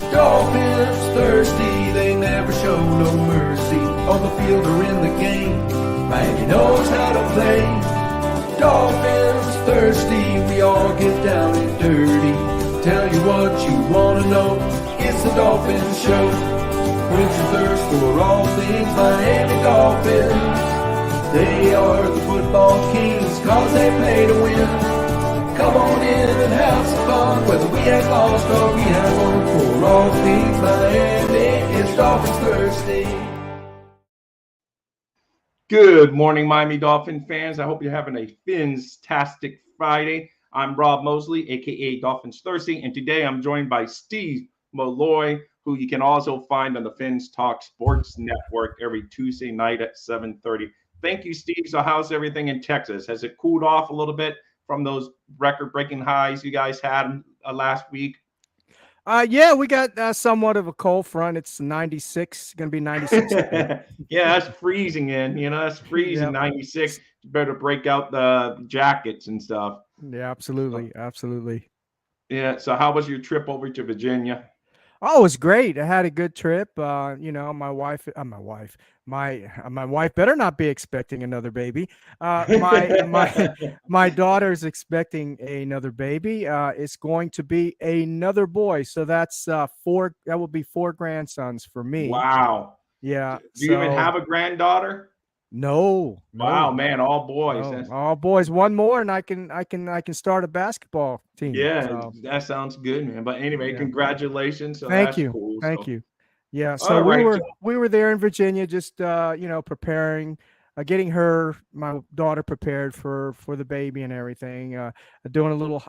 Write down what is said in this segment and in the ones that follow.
Dolphins thirsty, they never show no mercy. On the field or in the game, Miami knows how to play. Dolphins thirsty, we all get down and dirty. Tell you what you wanna know, it's the Dolphins Show. Quench your thirst for all things Miami Dolphins. They are the football kings, cause they play to win. Come on in and have some fun, whether we have lost or we have won. For all things Miami, it's Dolphins Thursday. Good morning, Miami Dolphin fans. I hope you're having a fantastic Friday. I'm Rob Mosley, a.k.a. Dolphins Thursday, and today I'm joined by Steve Malloy, who you can also find on the Fins Talk Sports Network every Tuesday night at 7:30. Thank you, Steve. So how's everything in Texas? Has it cooled off a little bit from those record-breaking highs you guys had last week? Yeah, we got somewhat of a cold front. It's 96, going to be 96. Yeah, that's freezing that's freezing. Yep. 96. You better break out the jackets and stuff. Yeah, absolutely. Absolutely. Yeah. So how was your trip over to Virginia? Oh, it was great. I had a good trip. My wife better not be expecting another baby. My daughter's expecting another baby. It's going to be another boy. So that's four. That will be 4 grandsons for me. Wow. Yeah. Do you even have a granddaughter? No. Wow, man, all boys. No, all boys. One more, and I can start a basketball team. Yeah, so that sounds good, man. But anyway, Congratulations. So Thank you. Cool. Thank you. Yeah. So we were there in Virginia, just preparing, getting my daughter prepared for the baby and everything. Doing a little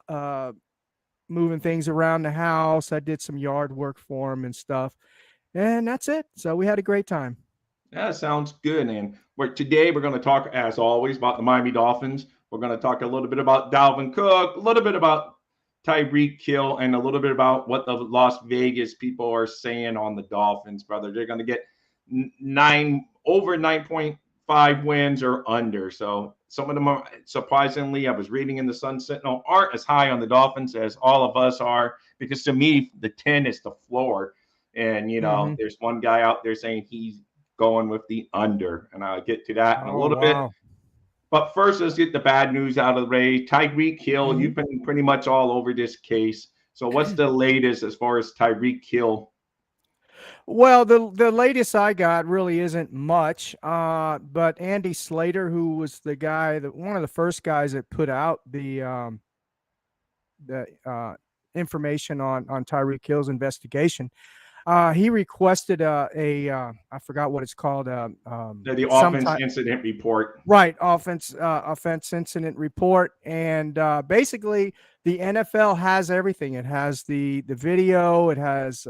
moving things around the house. I did some yard work for him and stuff, and that's it. So we had a great time. That sounds good. And today we're going to talk, as always, about the Miami Dolphins. We're going to talk a little bit about Dalvin Cook, a little bit about Tyreek Hill, and a little bit about what the Las Vegas people are saying on the Dolphins, brother. They're going to get over 9.5 wins or under. So some of them are, surprisingly, I was reading in the Sun Sentinel, aren't as high on the Dolphins as all of us are, because to me, the 10 is the floor. And, there's one guy out there saying he's going with the under, and I'll get to that in a little bit. But first, let's get the bad news out of the way. Tyreek Hill, you've been pretty much all over this case. So what's the latest as far as Tyreek Hill? Well, the latest I got really isn't much, but Andy Slater, who was one of the first guys that put out the information on Tyreek Hill's investigation, he requested I forgot what it's called. The offense incident report. Right, offense incident report, and basically the NFL has everything. It has the video. It has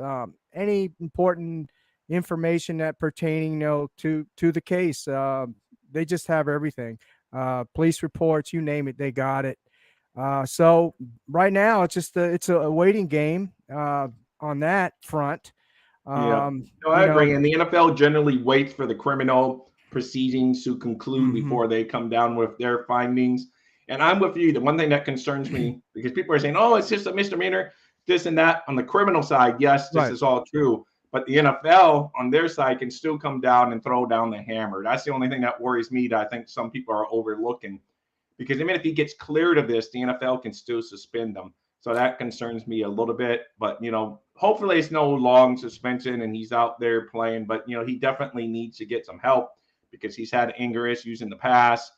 any important information that pertaining to the case. They just have everything. Police reports, you name it, they got it. So right now it's a waiting game on that front. I agree. And the NFL generally waits for the criminal proceedings to conclude before they come down with their findings. And I'm with you. The one thing that concerns me, because people are saying, oh, it's just a misdemeanor, this and that. On the criminal side, yes, this is all true. But the NFL on their side can still come down and throw down the hammer. That's the only thing that worries me, that I think some people are overlooking. Because even if he gets cleared of this, the NFL can still suspend them. So that concerns me a little bit, but, hopefully it's no long suspension and he's out there playing, but, he definitely needs to get some help because he's had anger issues in the past.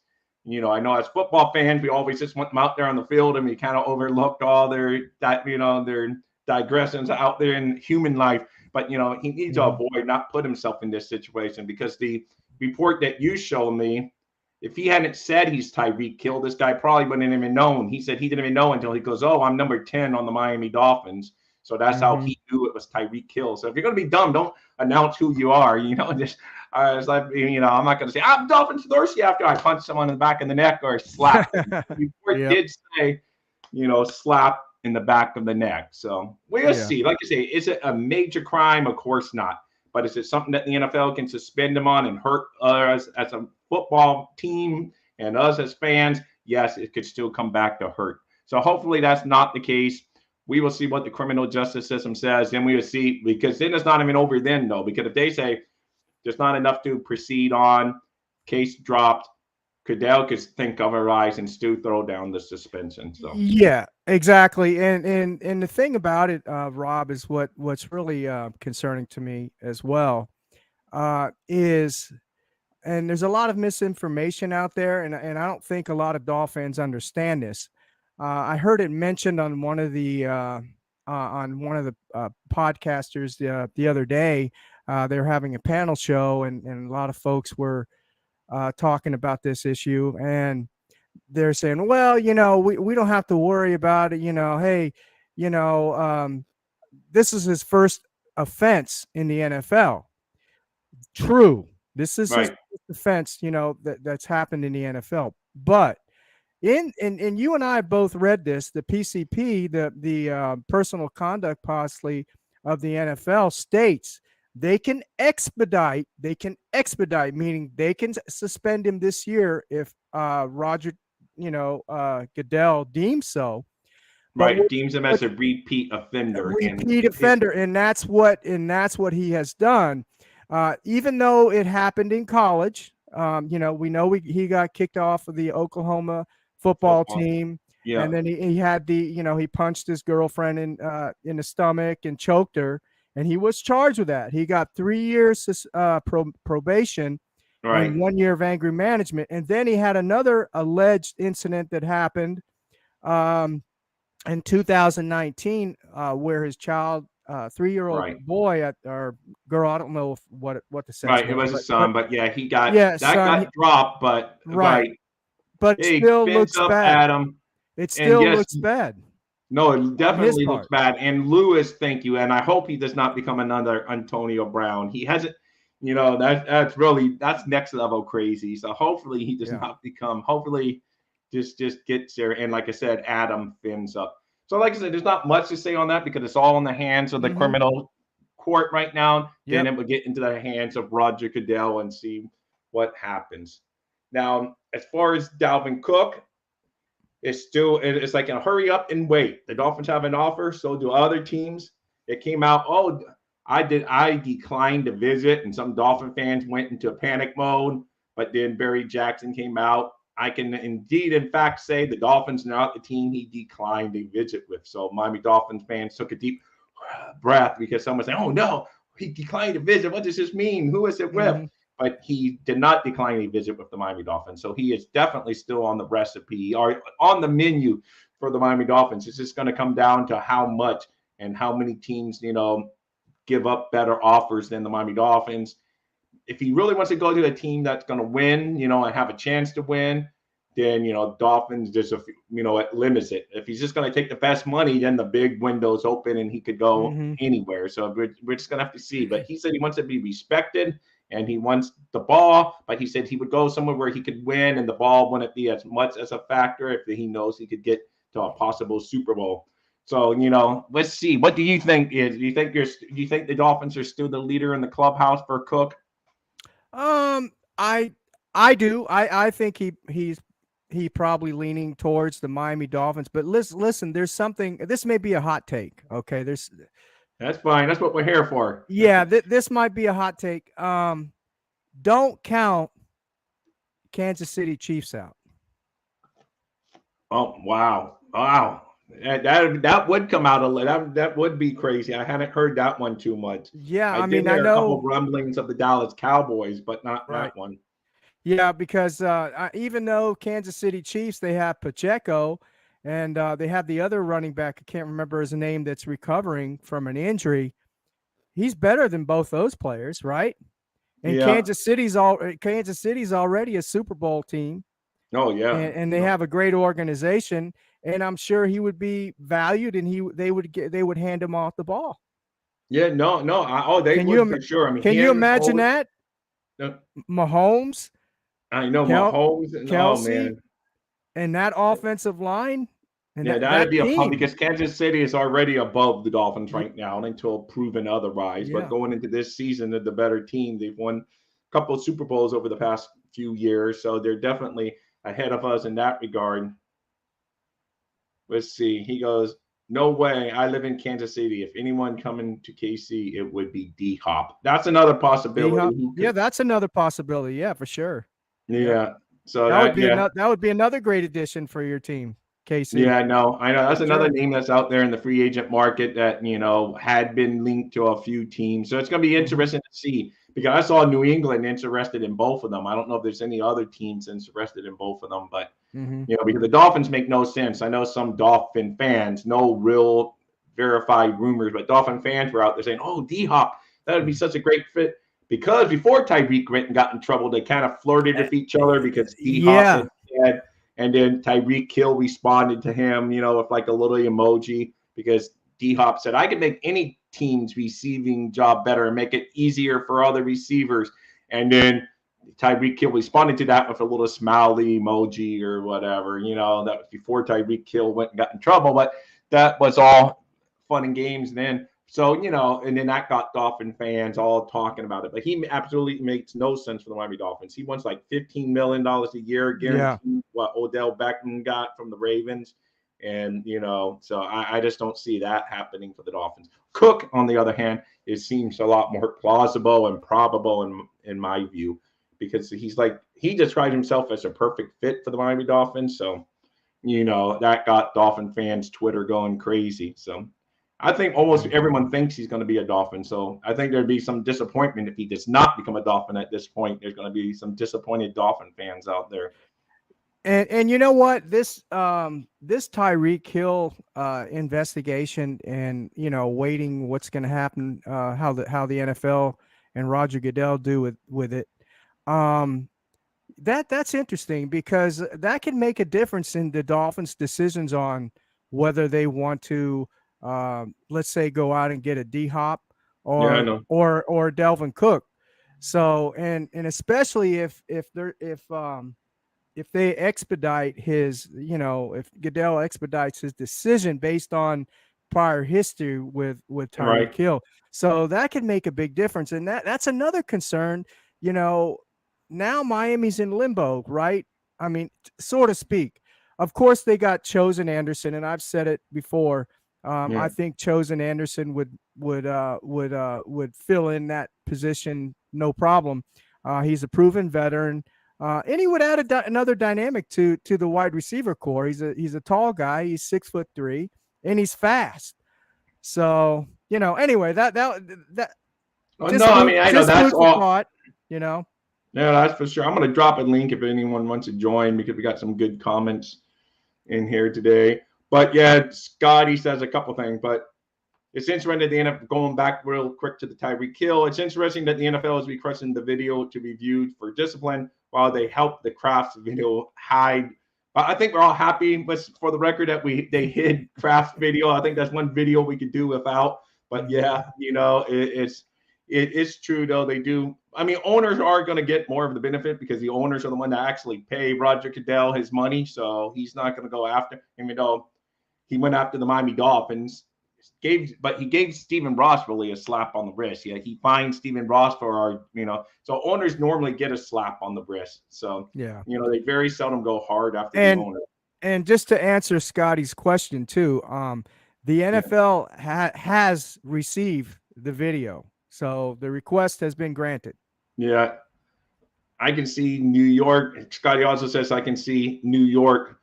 I know as football fans, we always just want them out there on the field and we kind of overlooked all their digressions out there in human life, but, he needs to avoid, not put himself in this situation, because the report that you showed me, if he hadn't said he's Tyreek Hill, this guy probably wouldn't even known. He said he didn't even know until he goes, oh, I'm number 10 on the Miami Dolphins. So that's how he knew it was Tyreek Hill. So if you're going to be dumb, don't announce who you are. Just it's like, I'm not going to say, I'm Dolphins thirsty after I punch someone in the back of the neck or slap. The report did say, slap in the back of the neck. So we'll see. Like I say, is it a major crime? Of course not. But is it something that the NFL can suspend them on and hurt us as a football team and us as fans? Yes, it could still come back to hurt. So hopefully that's not the case. We will see what the criminal justice system says. Then we will see, because then it's not even over then, though, because if they say there's not enough to proceed on, case dropped, Goodell could think otherwise and still throw down the suspension. So Yeah, exactly. And the thing about it, Rob, is what's really concerning to me as well, is, and there's a lot of misinformation out there, and I don't think a lot of Dolphins understand this. I heard it mentioned on one of the podcasters the other day. They were having a panel show, and a lot of folks were talking about this issue, and they're saying, well, we don't have to worry about it. Hey, you know, um, this is his first offense in the NFL. True. This is his right, offense, that's happened in the NFL. But and you and I both read this, the PCP, the personal conduct policy of the NFL states they can expedite, meaning they can suspend him this year if Roger, Goodell deems so. But right. Deems him as a repeat offender, and repeat offender, and that's what he has done. Even though it happened in college, we know he got kicked off of the Oklahoma football football. team, Yeah, and then he had he punched his girlfriend in the stomach and choked her, and he was charged with that. He got 3 years probation right, and 1 year of anger management, and then he had another alleged incident that happened. In 2019, where his child, 3-year-old right, boy or girl, I don't know what the sex right. It was, was a but son, but yeah, he got yeah, that son, got dropped, but right, right. but it Hey, still fins looks up, bad. Adam. It And still yes, looks bad no, it on his definitely looks part. bad. And Lewis, thank you. And I hope he does not become another Antonio Brown. He hasn't, that's next level crazy. So hopefully he does Yeah. not become. Hopefully, just gets there. And like I said, Adam fins up. So like I said, there's not much to say on that because it's all in the hands of the Mm-hmm. criminal court right now. Then Yep. it will get into the hands of Roger Goodell and see what happens. Now, as far as Dalvin Cook, it's like a hurry up and wait. The Dolphins have an offer, so do other teams. It came out, oh, I declined to visit, and some Dolphin fans went into a panic mode. But then Barry Jackson came out. I can indeed, in fact, say the Dolphins are not the team he declined a visit with. So Miami Dolphins fans took a deep breath because someone said, "Oh no, he declined a visit. What does this mean? Who is it with?" Mm-hmm. But he did not decline a visit with the Miami Dolphins. So he is definitely still on the recipe or on the menu for the Miami Dolphins. It's just going to come down to how much and how many teams, give up better offers than the Miami Dolphins. If he really wants to go to a team that's going to win, and have a chance to win, then, Dolphins just, it limits it. If he's just going to take the best money, then the big window's open and he could go Mm-hmm. anywhere. So we're just going to have to see. But he said he wants to be respected and he wants the ball, but he said he would go somewhere where he could win and the ball wouldn't be as much as a factor if he knows he could get to a possible Super Bowl. So, let's see. What do you think is? Do you think the Dolphins are still the leader in the clubhouse for Cook? Um, I do. I think he probably leaning towards the Miami Dolphins. But listen, there's something. This may be a hot take. Okay, That's fine. That's what we're here for. yeah, this might be a hot take. Don't count Kansas City Chiefs out. Oh wow. That would come out a little. That would be crazy. I hadn't heard that one too much. Yeah, I I did mean, I hear a couple know, rumblings of the Dallas Cowboys, but not right? that one. Yeah, because even though Kansas City Chiefs, they have Pacheco, and they have the other running back, I can't remember his name, that's recovering from an injury. He's better than both those players, right? And Yeah. Kansas City's already a Super Bowl team, Oh yeah. and they have a great organization. And I'm sure he would be valued, and they would hand him off the ball. Yeah. No. No. They Can you would for sure. I mean, can you him. imagine Oh, that? no, Mahomes, I know Kel, Mahomes. And oh Kelsey, man. and that offensive line, and Yeah, that'd that be a problem team. because Kansas City is already above the Dolphins Ye- right now until proven otherwise. But Yeah. going into this season, they're the better team. They've won a couple of Super Bowls over the past few years, so they're definitely ahead of us in that regard. Let's see. He goes, No way. I live in Kansas City. If anyone coming to KC, it would be D Hop. That's another possibility. Yeah, that's another possibility. Yeah, for sure. Yep. Yeah. So That would be yeah. that would be another great addition for your team, KC. Yeah, I know. That's another Sure. name that's out there in the free agent market that, had been linked to a few teams. So it's going to be interesting to see, because I saw New England interested in both of them. I don't know if there's any other teams interested in both of them, but, because the Dolphins make no sense. I know some Dolphin fans, no real verified rumors, but Dolphin fans were out there saying, oh, D-Hop, that would be such a great fit. Because before Tyreek went and got in trouble, they kind of flirted with each other because D-Hop had. And then Tyreek Hill responded to him, with like a little emoji, because D-Hop said, I can make any team's receiving job better and make it easier for other receivers. And then Tyreek Hill responded to that with a little smiley emoji or whatever. That was before Tyreek Hill went and got in trouble. But that was all fun and games then. So, and then that got Dolphin fans all talking about it. But he absolutely makes no sense for the Miami Dolphins. He wants like $15 million a year, guaranteed what Odell Beckham got from the Ravens. And, so I just don't see that happening for the Dolphins. Cook, on the other hand, it seems a lot more plausible and probable in my view, because he described himself as a perfect fit for the Miami Dolphins. So, that got Dolphin fans' Twitter going crazy. So I think almost everyone thinks he's going to be a Dolphin. So I think there'd be some disappointment if he does not become a Dolphin at this point. There's going to be some disappointed Dolphin fans out there. And you know what? This Tyreek Hill investigation, and waiting what's going to happen, how the NFL and Roger Goodell do with it. That's interesting, because that can make a difference in the Dolphins' decisions on whether they want to, let's say, go out and get a D-Hop or Delvin Cook. So, and especially if they expedite his, if Goodell expedites his decision based on prior history with Tyreek Hill. So that can make a big difference. And that's another concern. Now Miami's in limbo, right? I mean, so to speak. Of course, they got Chosen Anderson, and I've said it before. I think Chosen Anderson would fill in that position, no problem. He's a proven veteran, and he would add another dynamic to the wide receiver core. He's a tall guy. He's 6'3", and he's fast. So anyway, that. Oh, no, I mean, I know that's all. Thought, Yeah, that's for sure. I'm going to drop a link if anyone wants to join, because we got some good comments in here today. But yeah, Scotty says a couple things, but it's interesting that the NFL, going back real quick to the Tyreek Hill, it's interesting that the NFL is requesting the video to be viewed for discipline while they help the Kraft's video hide. But I think we're all happy with, for the record, that they hid Kraft's video. I think that's one video we could do without. But yeah, it is true, though. They do. I mean, owners are going to get more of the benefit, because the owners are the one that actually pay Roger Goodell his money. So he's not going to go after, even though he went after the Miami Dolphins. But he gave Stephen Ross really a slap on the wrist. Yeah, he fined Stephen Ross for so owners normally get a slap on the wrist. So they very seldom go hard after the owner. And just to answer Scotty's question too, the NFL has received the video. So the request has been granted. Yeah. I can see New York. Scotty also says I can see New York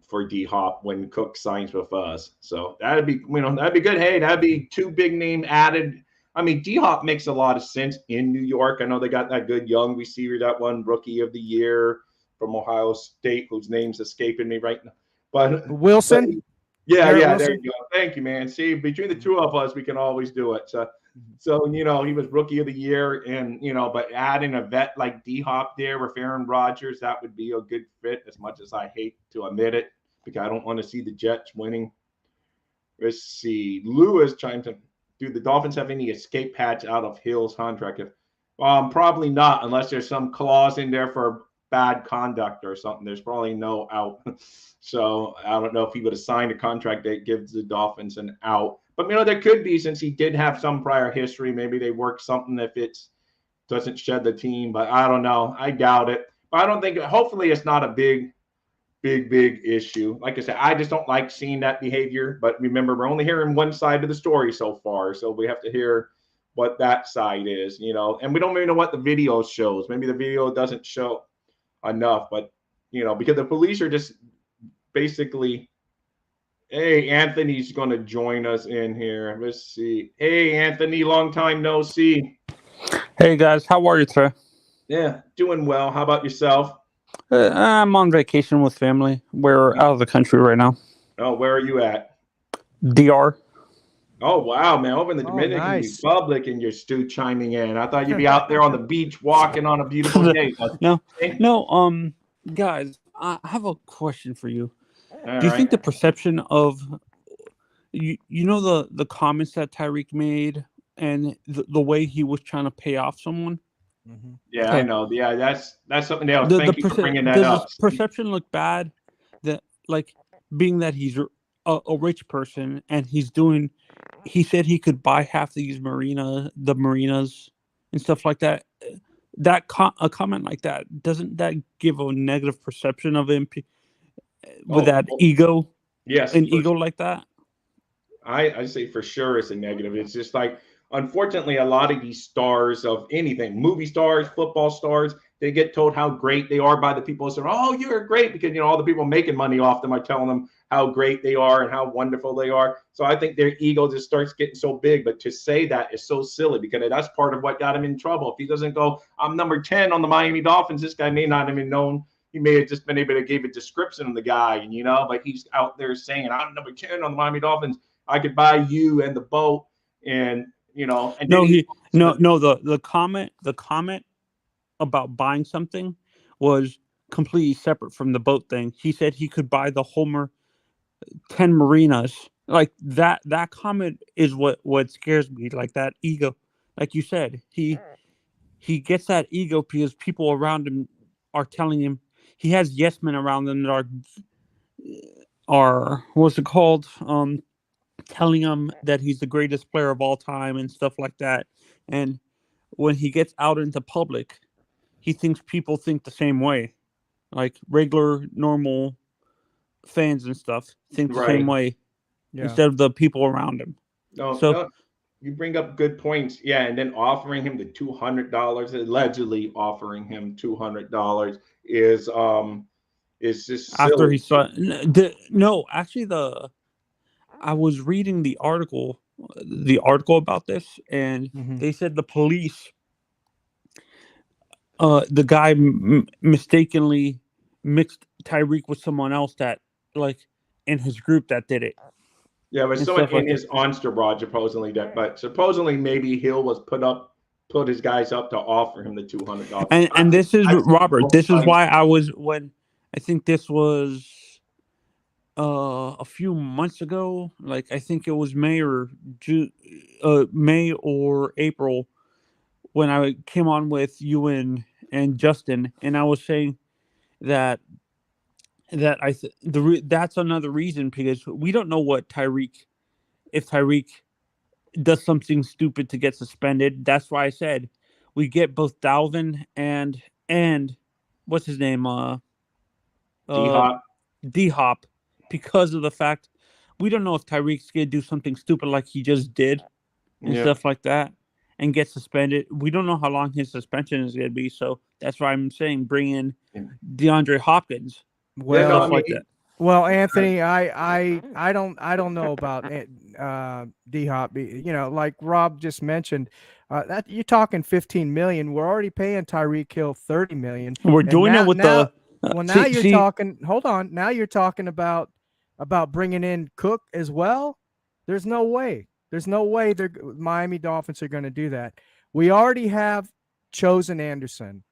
for D-Hop when Cook signs with us. So that'd be good. Hey, that'd be two big name added. I mean, D-Hop makes a lot of sense in New York. I know they got that good young receiver, that one Rookie of the Year from Ohio State, whose name's escaping me right now. But Wilson. Yeah, there you go. Thank you, man. See, between the two of us, we can always do it. So he was Rookie of the Year, and but adding a vet like D-Hop there with Aaron Rodgers, that would be a good fit, as much as I hate to admit it, because I don't want to see the Jets winning. Let's see. Lewis trying to, do the Dolphins have any escape hatch out of Hill's contract? Probably not, unless there's some clause in there for bad conduct or something. There's probably no out. So I don't know if he would have signed a contract that gives the Dolphins an out. But, there could be, since he did have some prior history. Maybe they work something if it doesn't shed the team. But I don't know. I doubt it. But I don't think – hopefully it's not a big big issue. Like I said, I just don't like seeing that behavior. But remember, we're only hearing one side of the story so far, so we have to hear what that side is, and we don't even know what the video shows. Maybe the video doesn't show enough, but because the police are just basically, hey, Anthony's going to join us in here. Let's see. Hey, Anthony, long time no see. Hey guys, how are you today? Yeah, doing well. How about yourself? I'm on vacation with family. We're out of the country right now. Oh, where are you at? DR. Oh, wow, man. Over in the Oh, Dominican nice. Republic, and you're still chiming in. I thought you'd be out there on the beach walking on a beautiful day. But No, guys, I have a question for you. all Do you right. think the perception of the comments that Tyreek made and the way he was trying to pay off someone? Mhm. Yeah, Okay. I know. Yeah, that's something else. The Thank you for bringing that does up. his perception look bad? That like being that he's a rich person and he said he could buy half the marinas and stuff like that. A comment like that, doesn't that give a negative perception of him with that ego, Yes, an ego like that? I say for sure it's a negative. It's just like, unfortunately, a lot of these stars of anything, movie stars, football stars, they get told how great they are by the people who say, oh, you're great, because all the people making money off them are telling them how great they are and how wonderful they are. So I think their ego just starts getting so big. But to say that is so silly, because that's part of what got him in trouble. If he doesn't go, I'm number 10 on the Miami Dolphins, this guy may not have even known. He may have just been able to give a description of the guy, but he's out there saying, I'm number 10 on the Miami Dolphins. I could buy you and the boat, and and No, then the comment about buying something was completely separate from the boat thing. He said he could buy the Homer 10 marinas. Like that comment is what scares me, like that ego. Like you said, he gets that ego because people around him are telling him, he has yes men around him that are what's it called? Telling him that he's the greatest player of all time and stuff like that. And when he gets out into public, he thinks people think the same way. Like regular, normal fans and stuff think the same right. way Yeah. instead of the people around him. No, you bring up good points. Yeah, and then offering him the $200, allegedly offering him $200 is just After he silly. saw I was reading the article about this, and Mhm. they said the police, the guy mistakenly mixed Tyreek with someone else that, like, in his group that did it. Yeah, but And someone stuff in like his entourage supposedly but supposedly maybe Hill was put his guys up to offer him the $200. And this is Robert. This is why I think this was a few months ago. Like I think it was May or April when I came on with you and Justin, and I was saying that that's another reason, because we don't know what if Tyreek does something stupid to get suspended. That's why I said we get both Dalvin and what's his name, D-Hop. D-Hop, because of the fact we don't know if Tyreek's gonna do something stupid like he just did and stuff like that and get suspended. We don't know how long his suspension is gonna be, so that's why I'm saying bring in DeAndre Hopkins. Well, Stuff like that. Well, Anthony, I don't know about D-Hop. Like Rob just mentioned, that you're talking 15 million. We're already paying Tyreek Hill 30 million. We're doing it with now, the. Well, now you're talking. Hold on. Now you're talking about bringing in Cook as well. There's no way. There's no way the Miami Dolphins are going to do that. We already have chosen Anderson.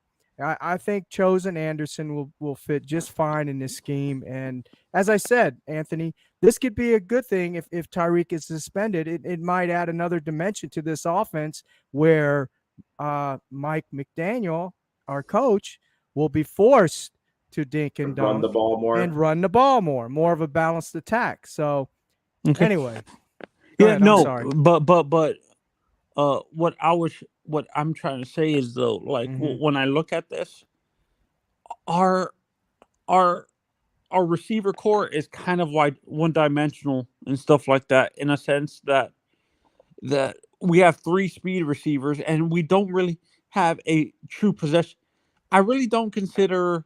I think Chosen Anderson will fit just fine in this scheme. And as I said, Anthony, this could be a good thing if Tyreek is suspended. It might add another dimension to this offense where Mike McDaniel, our coach, will be forced to dink and dunk run the ball more. More of a balanced attack. So anyway. Yeah, ahead, no, sorry. but what I'm trying to say is though, like when I look at this, our our receiver core is kind of like one-dimensional and stuff like that, in a sense that we have 3 speed receivers and we don't really have a true possession. I really don't consider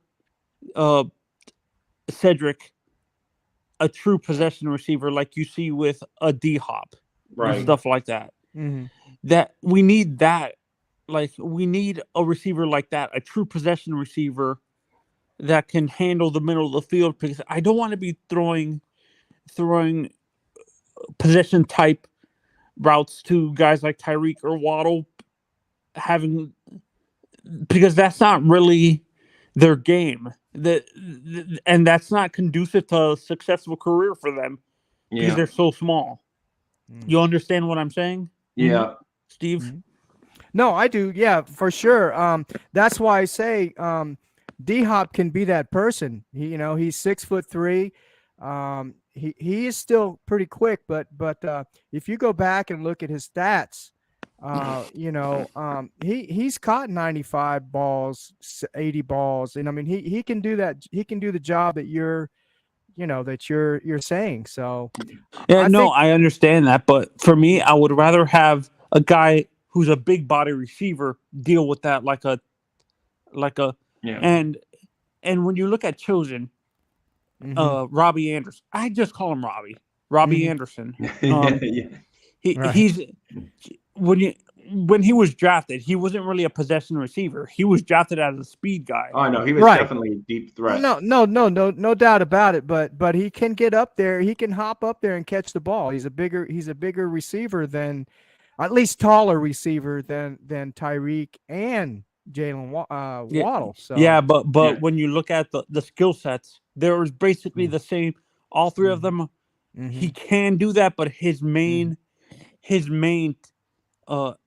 Cedric a true possession receiver like you see with a D-Hop and stuff like that. Mm-hmm. That we need that. Like, we need a receiver like that, a true possession receiver that can handle the middle of the field, because I don't want to be throwing possession type routes to guys like Tyreek or Waddle, because that's not really their game. And that's not conducive to a successful career for them because they're so small. You understand what I'm saying? Yeah. Steve? Mm-hmm. No, I do. Yeah, for sure. That's why I say D-Hop can be that person. He's 6'3". He is still pretty quick, but if you go back and look at his stats, he's caught 95 balls, 80 balls, and I mean he can do that. He can do the job that you're saying. So I understand that, but for me, I would rather have a guy who's a big body receiver deal with that and when you look at Chosen, Robbie Anderson, I just call him Robbie Anderson. He's when he was drafted, he wasn't really a possession receiver. He was drafted as a speed guy. Oh no, he was definitely a deep threat. No doubt about it. But he can get up there. He can hop up there and catch the ball. He's a bigger receiver than, at least taller receiver than Tyreek and Jalen Waddle. So but when you look at the skill sets, there was basically the same. All 3 of them. He can do that, but his main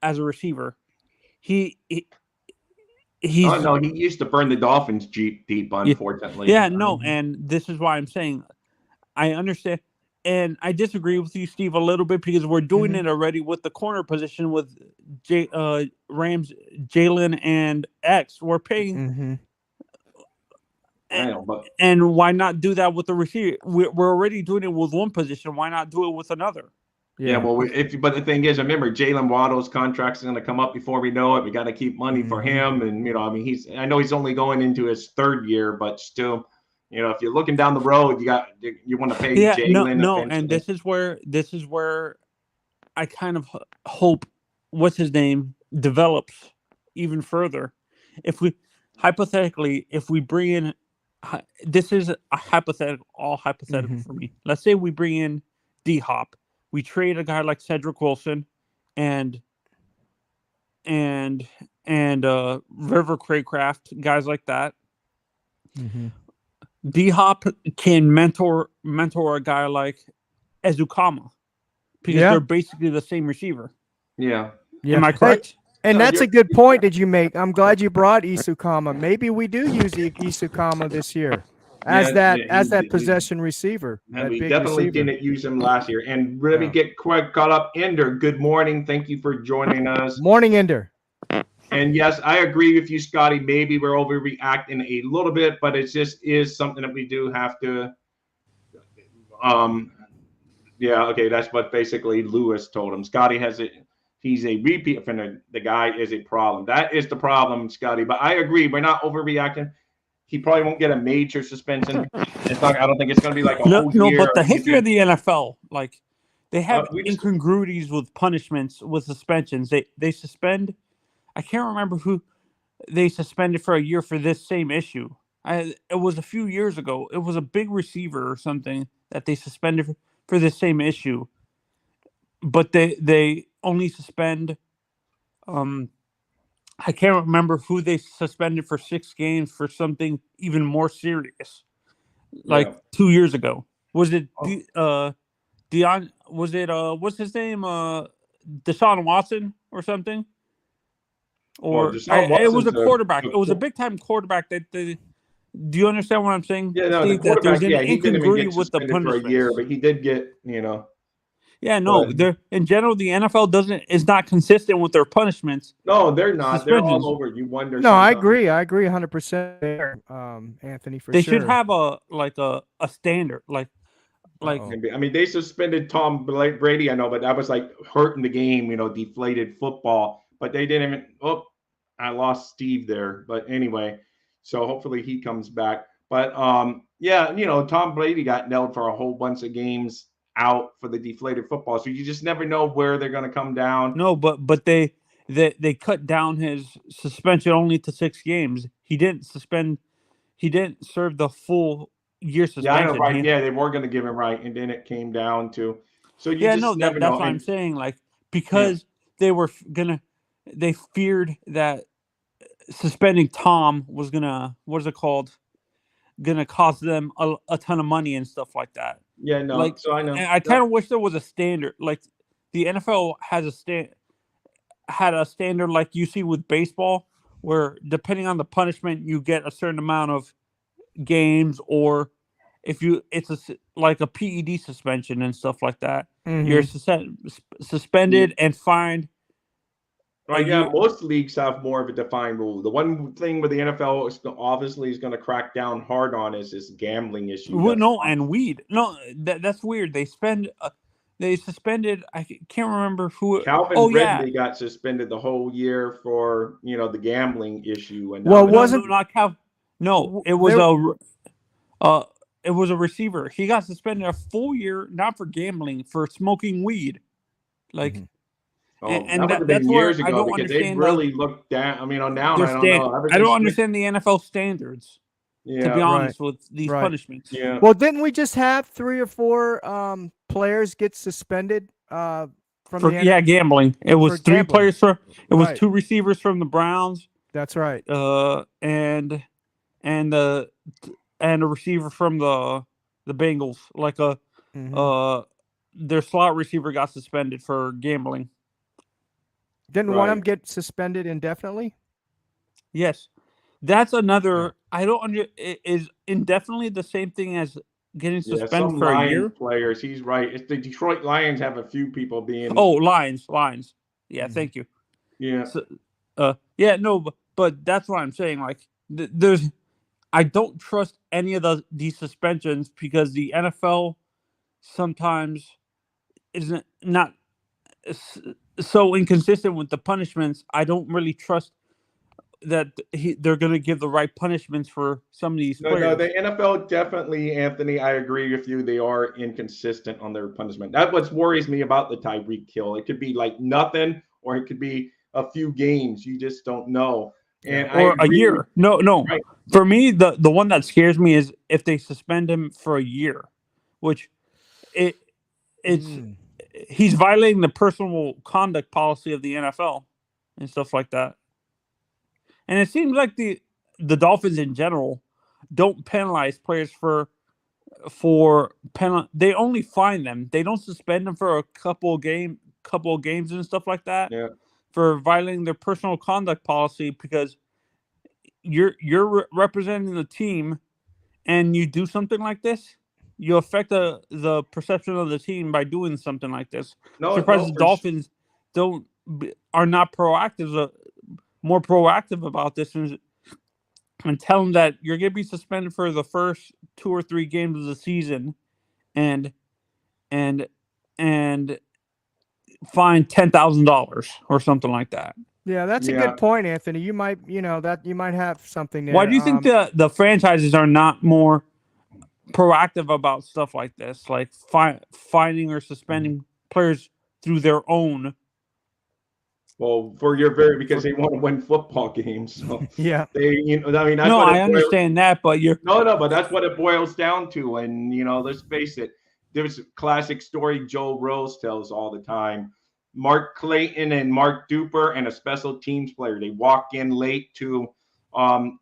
as a receiver, he's he used to burn the Dolphins deep, unfortunately. And this is why I'm saying I understand. And I disagree with you, Steve, a little bit, because we're doing it already with the corner position with Rams, Jalen, and X. We're paying. And why not do that with the receiver? We're already doing it with one position. Why not do it with another? But the thing is, remember, Jalen Waddle's contract is going to come up before we know it. We got to keep money for him. And, I know he's only going into his 3rd year, but still, if you're looking down the road, you want to pay Jalen. And this is where I kind of hope what's his name develops even further. If we bring in, this is a hypothetical for me. Let's say we bring in D-Hop, we trade a guy like Cedric Wilson and River Craycraft, guys like that. D-Hop can mentor a guy like Ezukama, because they're basically the same receiver. Yeah. Am I correct? And that's a good point that you make. I'm glad you brought Isukama. Maybe we do use Isukama this year as that possession receiver. And we definitely didn't use him last year. And let me get caught up. Ender, good morning. Thank you for joining us. Morning, Ender. And yes, I agree with you, Scotty. Maybe we're overreacting a little bit, but it just is something that we do have to. That's what basically Lewis told him. Scotty has it. He's a repeat offender. The guy is a problem. That is the problem, Scotty. But I agree. We're not overreacting. He probably won't get a major suspension. I don't think it's going to be like a whole year. No, but the history of the NFL, like, they have incongruities with punishments, with suspensions. They suspend. I can't remember who they suspended for a year for this same issue. It was a few years ago. It was a big receiver or something that they suspended for this same issue. But they only suspend. I can't remember who they suspended for 6 games for something even more serious. Like 2 years ago. Was it Dion? Was it what's his name? Deshaun Watson or something? Or it was a quarterback. It was a big time quarterback that do you understand what I'm saying? Yeah, no, Steve, the quarterback. That He didn't even get with the suspended for a year, but he did get, Yeah, no, But they're in general the NFL is not consistent with their punishments. no, they're not. They're all Suspensions. over. You wonder No, I sometimes. agree. I agree 100% there, Anthony, for They sure. should have a standard, like Uh-oh. Maybe. I mean, they suspended Tom Brady, I know, but that was like hurting the game, deflated football. But they didn't even. Oh, I lost Steve there. But anyway, so hopefully he comes back. But yeah, Tom Brady got nailed for a whole bunch of games out for the deflated football. So you just never know where they're going to come down. no, but they cut down his suspension only to 6 games. He didn't serve the full year Yeah, I know, suspension. right? Yeah, they were going to give him right, and then it came down to. So you Yeah, just no, never that's know. what I'm And saying. Like, because they feared that suspending Tom was gonna, what is it called? Gonna cost them a ton of money and stuff like that. yeah, no. Like, So I know. and I kind of wish there was a standard. Like, the NFL had a standard like you see with baseball, where depending on the punishment, you get a certain amount of games, or if like a PED suspension and stuff like that, you're suspended and fined a Right, yeah, year. most leagues have more of a defined rule. The one thing where the NFL obviously is going to crack down hard on is this gambling issue. Well, no, and weed. No, that's weird. They suspended. I can't remember who. Calvin Oh yeah. Ridley got suspended the whole year for the gambling issue, and Well, now wasn't- No, not Cal. No, it was it was a receiver. He got suspended a full year, not for gambling, for smoking weed. Like, and that would have that's been where years I ago don't because they understand really looked down. I mean, on down, their I don't standard. know. Ever I don't since understand the NFL standards. Yeah, To be honest, Right. with these Right. punishments. yeah. Well, didn't we just have 3 or 4 players get suspended from For, the yeah, gambling. It was for 3 gambling. players for. It was Right. 2 receivers from the Browns. That's right. And a receiver from the Bengals. Like their slot receiver got suspended for gambling. Didn't one of them Right. get suspended indefinitely? Yes, that's another. I don't under. Is indefinitely the same thing as getting Yeah, suspended some for a Lions year? players. He's right. It's the Detroit Lions have a few people being. Oh, Lions. Yeah, Mhm. thank you. Yeah. So, yeah, no, but that's what I'm saying. Like, I don't trust any of these suspensions because the NFL sometimes isn't not so inconsistent with the punishments. I don't really trust that they're going to give the right punishments for some of these No, players. the NFL definitely, Anthony. I agree with you. They are inconsistent on their punishment. That's what worries me about the Tyreek kill. It could be like nothing, or it could be a few games. You just don't know. And I Or a agree year. No. Right. For me, the one that scares me is if they suspend him for a year, which it's he's violating the personal conduct policy of the NFL and stuff like that. And it seems like the Dolphins in general don't penalize players they only fine them. They don't suspend them for a couple of games and stuff like that. Yeah. For violating their personal conduct policy, because you're representing the team and you do something like this, you affect the perception of the team by doing something like this. Surprised the Dolphins are not more proactive about this and tell them that you're going to be suspended for the first 2 or 3 games of the season and fine $10,000 or something like that. Yeah, that's a good point, Anthony. You might have something there. Why do you think the franchises are not more proactive about stuff like this, like finding or suspending players through their own? Well, because they want to win football games. So yeah, I understand that, but but that's what it boils down to. And let's face it, there's a classic story Joe Rose tells all the time. Mark Clayton and Mark Duper and a special teams player. They walk in late to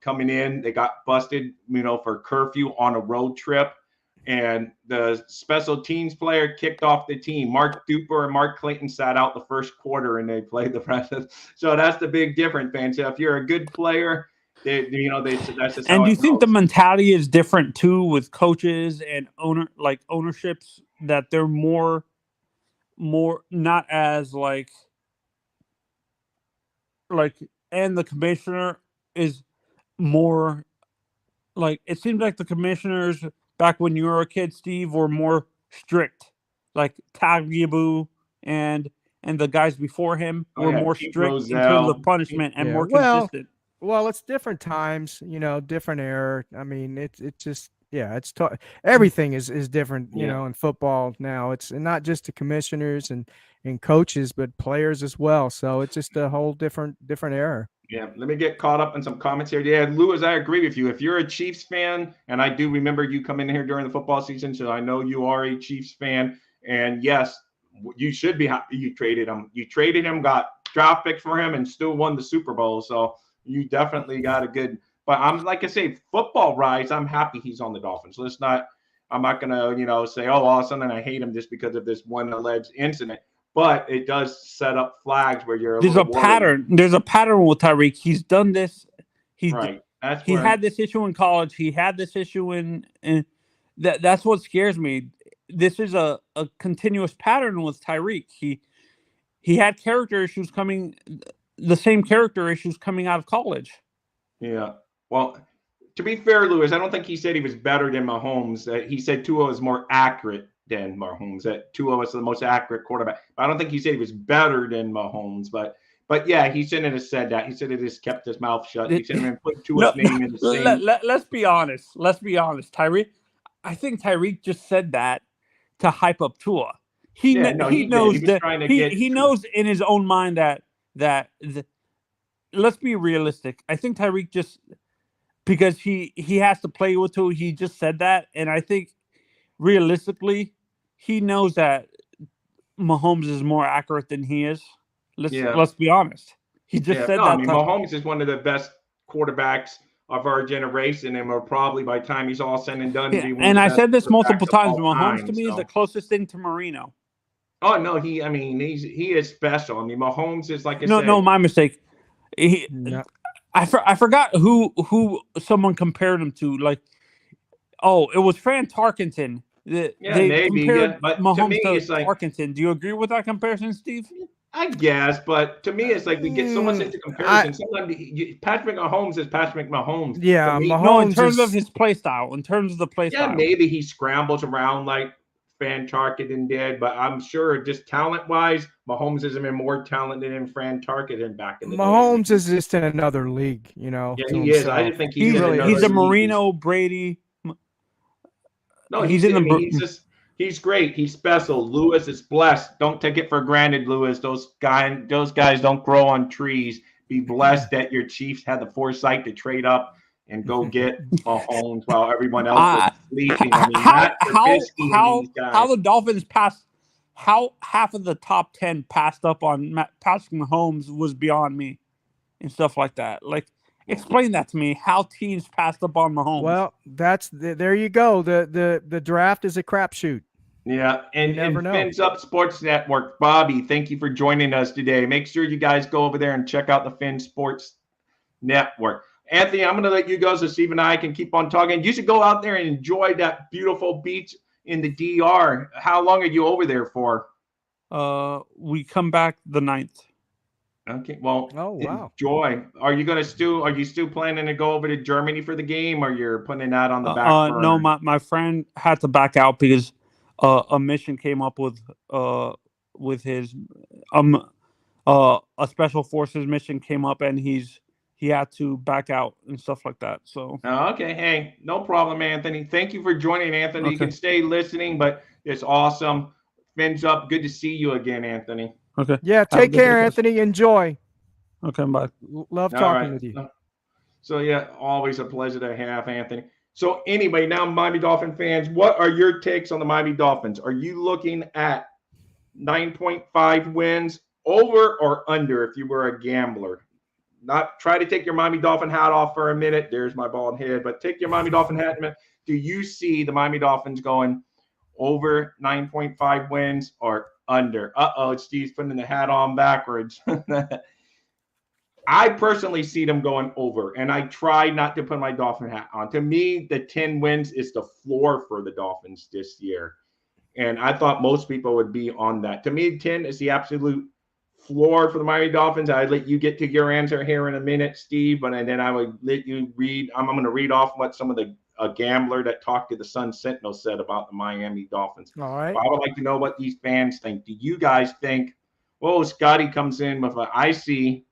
coming in. They got busted, for curfew on a road trip. And the special teams player kicked off the team. Mark Duper and Mark Clayton sat out the first quarter and they played the rest of. So that's the big difference, fans. So if you're a good player, that's just. And do you think the mentality is different too with coaches and ownerships, that they're more more not as and the commissioner is more like it seems like the commissioners back when you were a kid, Steve, were more strict. Like Tagliabue and the guys before him Oh were yeah, more Pete strict in terms of Rozelle. punishment and Yeah. more consistent. Well, it's different times, different era. I mean, it's just everything is different, Yeah. in football now. It's not just the commissioners and coaches, but players as well. So it's just a whole different era. Yeah, let me get caught up in some comments here. Yeah, Lewis, I agree with you. If you're a Chiefs fan, and I do remember you coming in here during the football season, so I know you are a Chiefs fan. And yes, you should be happy you traded him. You traded him, got draft picks for him, and still won the Super Bowl. So you definitely got a good. But I'm like I say, football rise. I'm happy he's on the Dolphins. Let's not. I'm not gonna say, oh, all of a sudden I hate him just because of this one alleged incident. But it does set up flags where you're a There's a little worried. pattern. There's a pattern with Tyreek. He's done this. Right. That's He where had this issue in college. He had this issue in that's what scares me. This is a continuous pattern with Tyreek. He had character issues the same character issues coming out of college. Yeah. Well, to be fair, Lewis, I don't think he said he was better than Mahomes. He said Tua was more accurate than Mahomes. That Tua was the most accurate quarterback. I don't think he said he was better than Mahomes, but yeah, he shouldn't have said that. He should have just kept his mouth shut. He shouldn't have put Tua's name in the same. Let's be honest. Let's be honest. I think Tyreek just said that to hype up Tua. He knows in his own mind that let's be realistic. I think Tyreek just because he has to play with Tua, he just said that, and I think realistically, he knows that Mahomes is more accurate than he is. Let's be honest. He just said that. I mean, Mahomes is one of the best quarterbacks of our generation, and we're probably by the time he's all said and done. Yeah, and I said this multiple times. Mahomes to me is the closest thing to Marino. Oh no, he is special. I mean, Mahomes is like I said. No, my mistake. I forgot who someone compared him to. Like, it was Fran Tarkenton. They compared Mahomes to Tarkenton. Do you agree with that comparison, Steve? I guess, but to me, it's like we get so much into comparison. Sometimes Patrick Mahomes is Patrick Mahomes. Yeah, Mahomes. No, in terms of his play style. In terms of the play style. Yeah, maybe he scrambles around like Fran Tarkenton did, but I'm sure just talent-wise, Mahomes is even more talented than Fran Tarkenton back in the day. Mahomes is just in another league, Yeah, he is. I didn't think he's a Marino, Brady. No, he's great. He's special. Lewis is blessed. Don't take it for granted, Lewis. Those guys don't grow on trees. Be blessed that your Chiefs had the foresight to trade up and go get Mahomes while everyone else was sleeping. I mean, how the Dolphins passed, how half of the top 10 passed up on passing Mahomes was beyond me and stuff like that. Like, explain that to me. How teams passed up on Mahomes. Well, there you go. The draft is a crapshoot. Yeah, and Fins Up Sports Network. Bobby, thank you for joining us today. Make sure you guys go over there and check out the Fin Sports Network. Anthony, I'm going to let you go so Steve and I can keep on talking. You should go out there and enjoy that beautiful beach in the DR. How long are you over there for? We come back the 9th. Okay, well, wow. Enjoy. Are you still planning to go over to Germany for the game, or you're putting that on the back burner? No, my friend had to back out because a mission came up with his a special forces mission came up, and he had to back out and stuff like that. So okay, hey, no problem, Anthony. Thank you for joining, Anthony. Okay. You can stay listening, but it's awesome. Fins Up. Good to see you again, Anthony. Okay. Yeah, take care, Anthony. Enjoy. Okay, bye. Love talking with you. So, yeah, always a pleasure to have Anthony. So, anyway, now, Miami Dolphin fans, what are your takes on the Miami Dolphins? Are you looking at 9.5 wins, over or under, if you were a gambler? Not try to take your Miami Dolphin hat off for a minute. There's my bald head. But take your Miami Dolphin hat in a minute. Do you see the Miami Dolphins going over 9.5 wins or under? Steve's putting the hat on backwards. I personally see them going over, and I try not to put my Dolphin hat on. To me, the 10 wins is the floor for the Dolphins this year. And I thought most people would be on that. To me, 10 is the absolute floor for the Miami Dolphins. I'd let you get to your answer here in a minute, Steve, but and then I would let you read. I'm going to read off what some of the a gambler that talked to the Sun Sentinel said about the Miami Dolphins. All right. But I would like to know what these fans think. Do you guys think? Well, Scotty comes in with a I see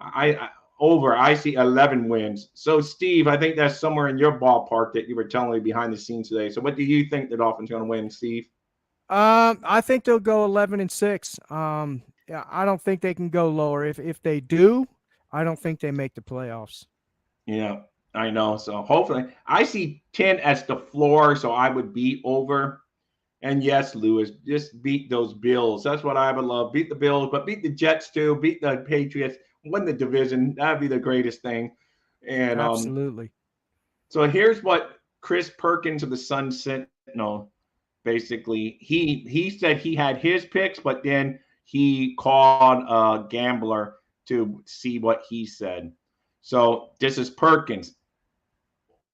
11 wins. So, Steve, I think that's somewhere in your ballpark that you were telling me behind the scenes today. So, what do you think the Dolphins are going to win, Steve? I think they'll go 11-6. Yeah, I don't think they can go lower. If they do, I don't think they make the playoffs. Yeah, I know. So, hopefully, I see 10 as the floor. So, I would be over. And yes, Lewis, just beat those Bills. That's what I would love. Beat the Bills, but beat the Jets too. Beat the Patriots. Win the division. That'd be the greatest thing. And absolutely. So here's what Chris Perkins of the Sun Sentinel basically he said he had his picks, but then he called a gambler to see what he said. So this is Perkins.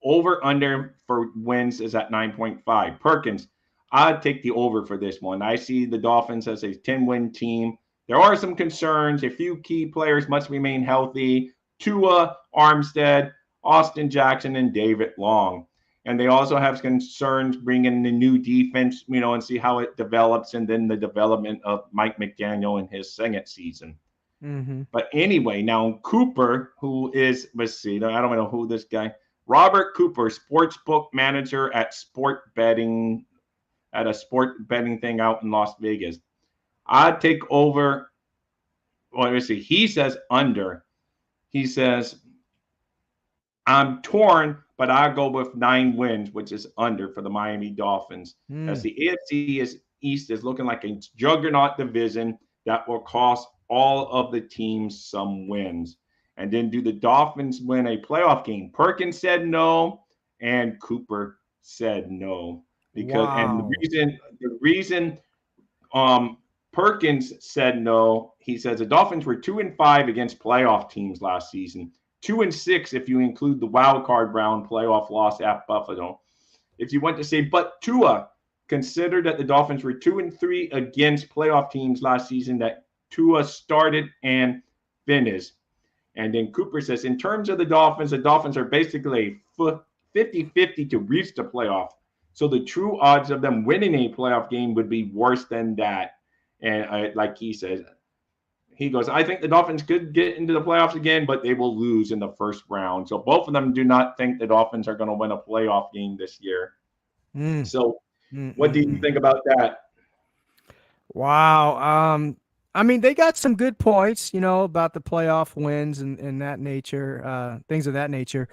Over under for wins is at 9.5. Perkins, I'd take the over for this one. I see the Dolphins as a 10-win team. There are some concerns. A few key players must remain healthy. Tua, Armstead, Austin Jackson, and David Long. And they also have concerns bringing in the new defense, and see how it develops, and then the development of Mike McDaniel in his second season. Mm-hmm. But anyway, now Cooper, who is, let's see, I don't know who this guy, Robert Cooper, sportsbook manager at a sport betting thing out in Las Vegas. I'd take over. Well, let me see. He says under. He says, I'm torn, but I go with 9 wins, which is under for the Miami Dolphins. As the AFC East is looking like a juggernaut division that will cost all of the teams some wins. And then do the Dolphins win a playoff game? Perkins said no, and Cooper said no. Because and the reason Perkins said no, he says the Dolphins were 2-5 against playoff teams last season. 2-6 if you include the wild card round playoff loss at Buffalo. If you want to say, but Tua, consider that the Dolphins were 2-3 against playoff teams last season that Tua started and finished. And then Cooper says, in terms of the Dolphins are basically 50-50 to reach the playoff. So the true odds of them winning a playoff game would be worse than that. And like he says, he goes, I think the Dolphins could get into the playoffs again, but they will lose in the first round. So both of them do not think the Dolphins are going to win a playoff game this year. So what do you think about that? Wow. I mean, they got some good points, about the playoff wins and that nature, things of that nature.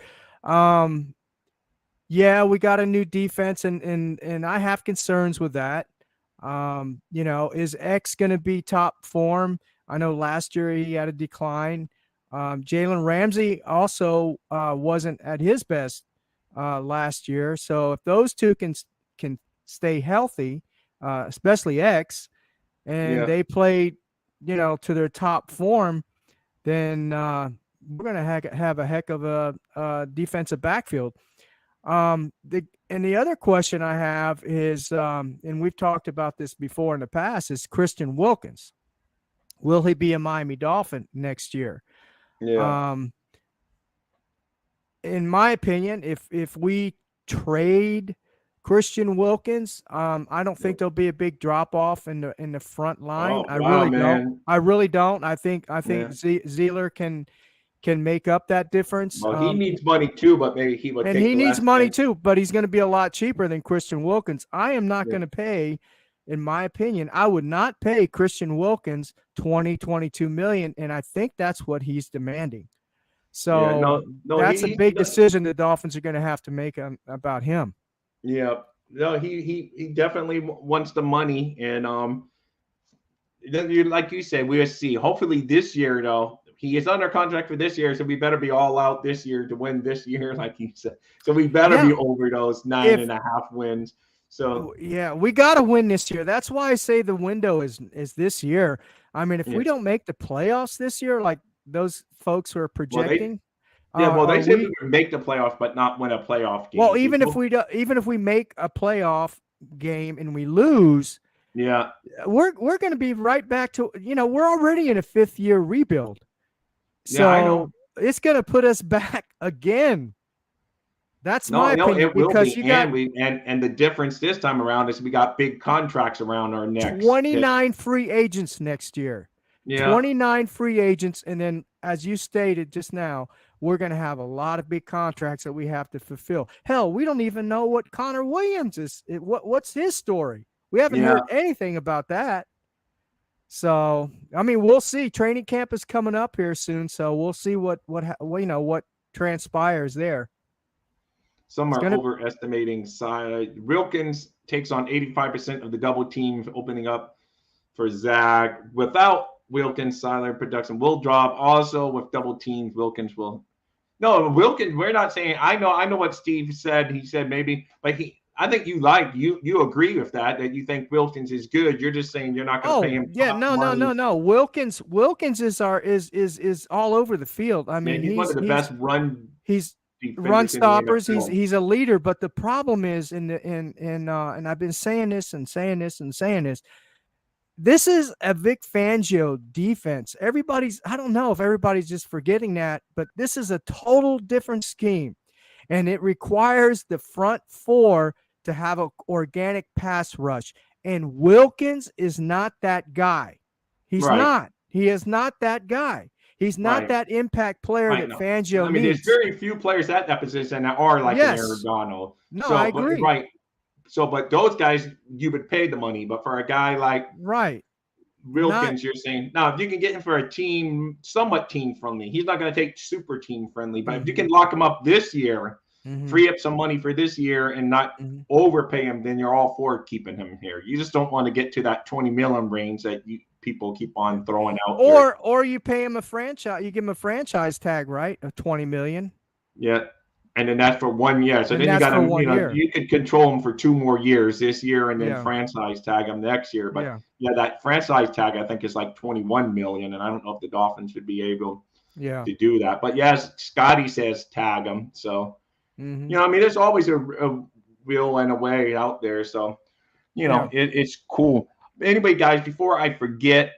Yeah, we got a new defense, and I have concerns with that. Is X going to be top form? I know last year he had a decline. Jalen Ramsey also wasn't at his best last year. So if those two can stay healthy, especially X, and they play, to their top form, then we're going to have a heck of a defensive backfield. The other question I have is, and we've talked about this before in the past, is Christian Wilkins. Will he be a Miami Dolphin next year? Yeah. In my opinion, if we trade Christian Wilkins, I don't think there'll be a big drop off in the front line. Oh, wow, man. I really don't. I think Zeller can make up that difference. Well, he needs money too, but maybe he would. And he needs money too, but he's going to be a lot cheaper than Christian Wilkins. I am not going to pay, in my opinion, I would not pay Christian Wilkins $22 million, and I think that's what he's demanding. So that's a big decision the Dolphins are going to have to make about him. Yeah, no, he definitely wants the money, and like you said, we'll see. Hopefully this year, though, he is under contract for this year, so we better be all out this year to win this year, like you said. So we better be over those 9.5 wins. So yeah, we got to win this year. That's why I say the window is this year. I mean, if we don't make the playoffs this year, like those folks who are projecting, they say we can make the playoffs, but not win a playoff game. Well, even if we make a playoff game and we lose, Yeah. we're going to be right back to, we're already in a 5th-year rebuild. Yeah, I know. So it's going to put us back again. That's my No, opinion, it will because be. you got And the difference this time around is we got big contracts around our necks. 29 free agents next year. Yeah. 29 free agents. And then, as you stated just now, we're going to have a lot of big contracts that we have to fulfill. Hell, we don't even know what Connor Williams is. What's his story? We haven't heard anything about that. So, I mean, we'll see. Training camp is coming up here soon, so we'll see what transpires there. Some are overestimating size. Wilkins takes on 85% of the double team opening up for Zach. Without Wilkins, Siler production will drop. Also, with double teams, Wilkins will. No, Wilkins. We're not saying. I know what Steve said. He said maybe, but I think you agree with that you think Wilkins is good. You're just saying you're not going to pay him. Yeah, no. Wilkins is all over the field. I mean, he's one of the best run. He's run stoppers. He's a leader. But the problem is and I've been saying this. This is a Vic Fangio defense. I don't know if everybody's just forgetting that, but this is a total different scheme. And it requires the front four to have an organic pass rush. And Wilkins is not that guy. He's not. He is not that guy. He's not that impact player that Fangio needs. There's very few players at that position that are like an Aragano. No, I agree. So, but those guys, you would pay the money. But for a guy like Wilkins, you're saying, now, if you can get him for a team, somewhat team friendly, he's not going to take super team friendly. But if you can lock him up this year, free up some money for this year and not overpay him, then you're all for keeping him here. You just don't want to get to that 20 million range that people keep on throwing out. Or you pay him a franchise, you give him a franchise tag, right? Of 20 million. Yeah. And then that's for 1 year. So then you got to, you could control him for 2 more years this year and then franchise tag him next year. But that franchise tag, I think, is like 21 million. And I don't know if the Dolphins would be able to do that. But yes, Scotty says tag him. So, I mean, there's always a will and a way out there. So, it's cool. Anyway, guys, before I forget,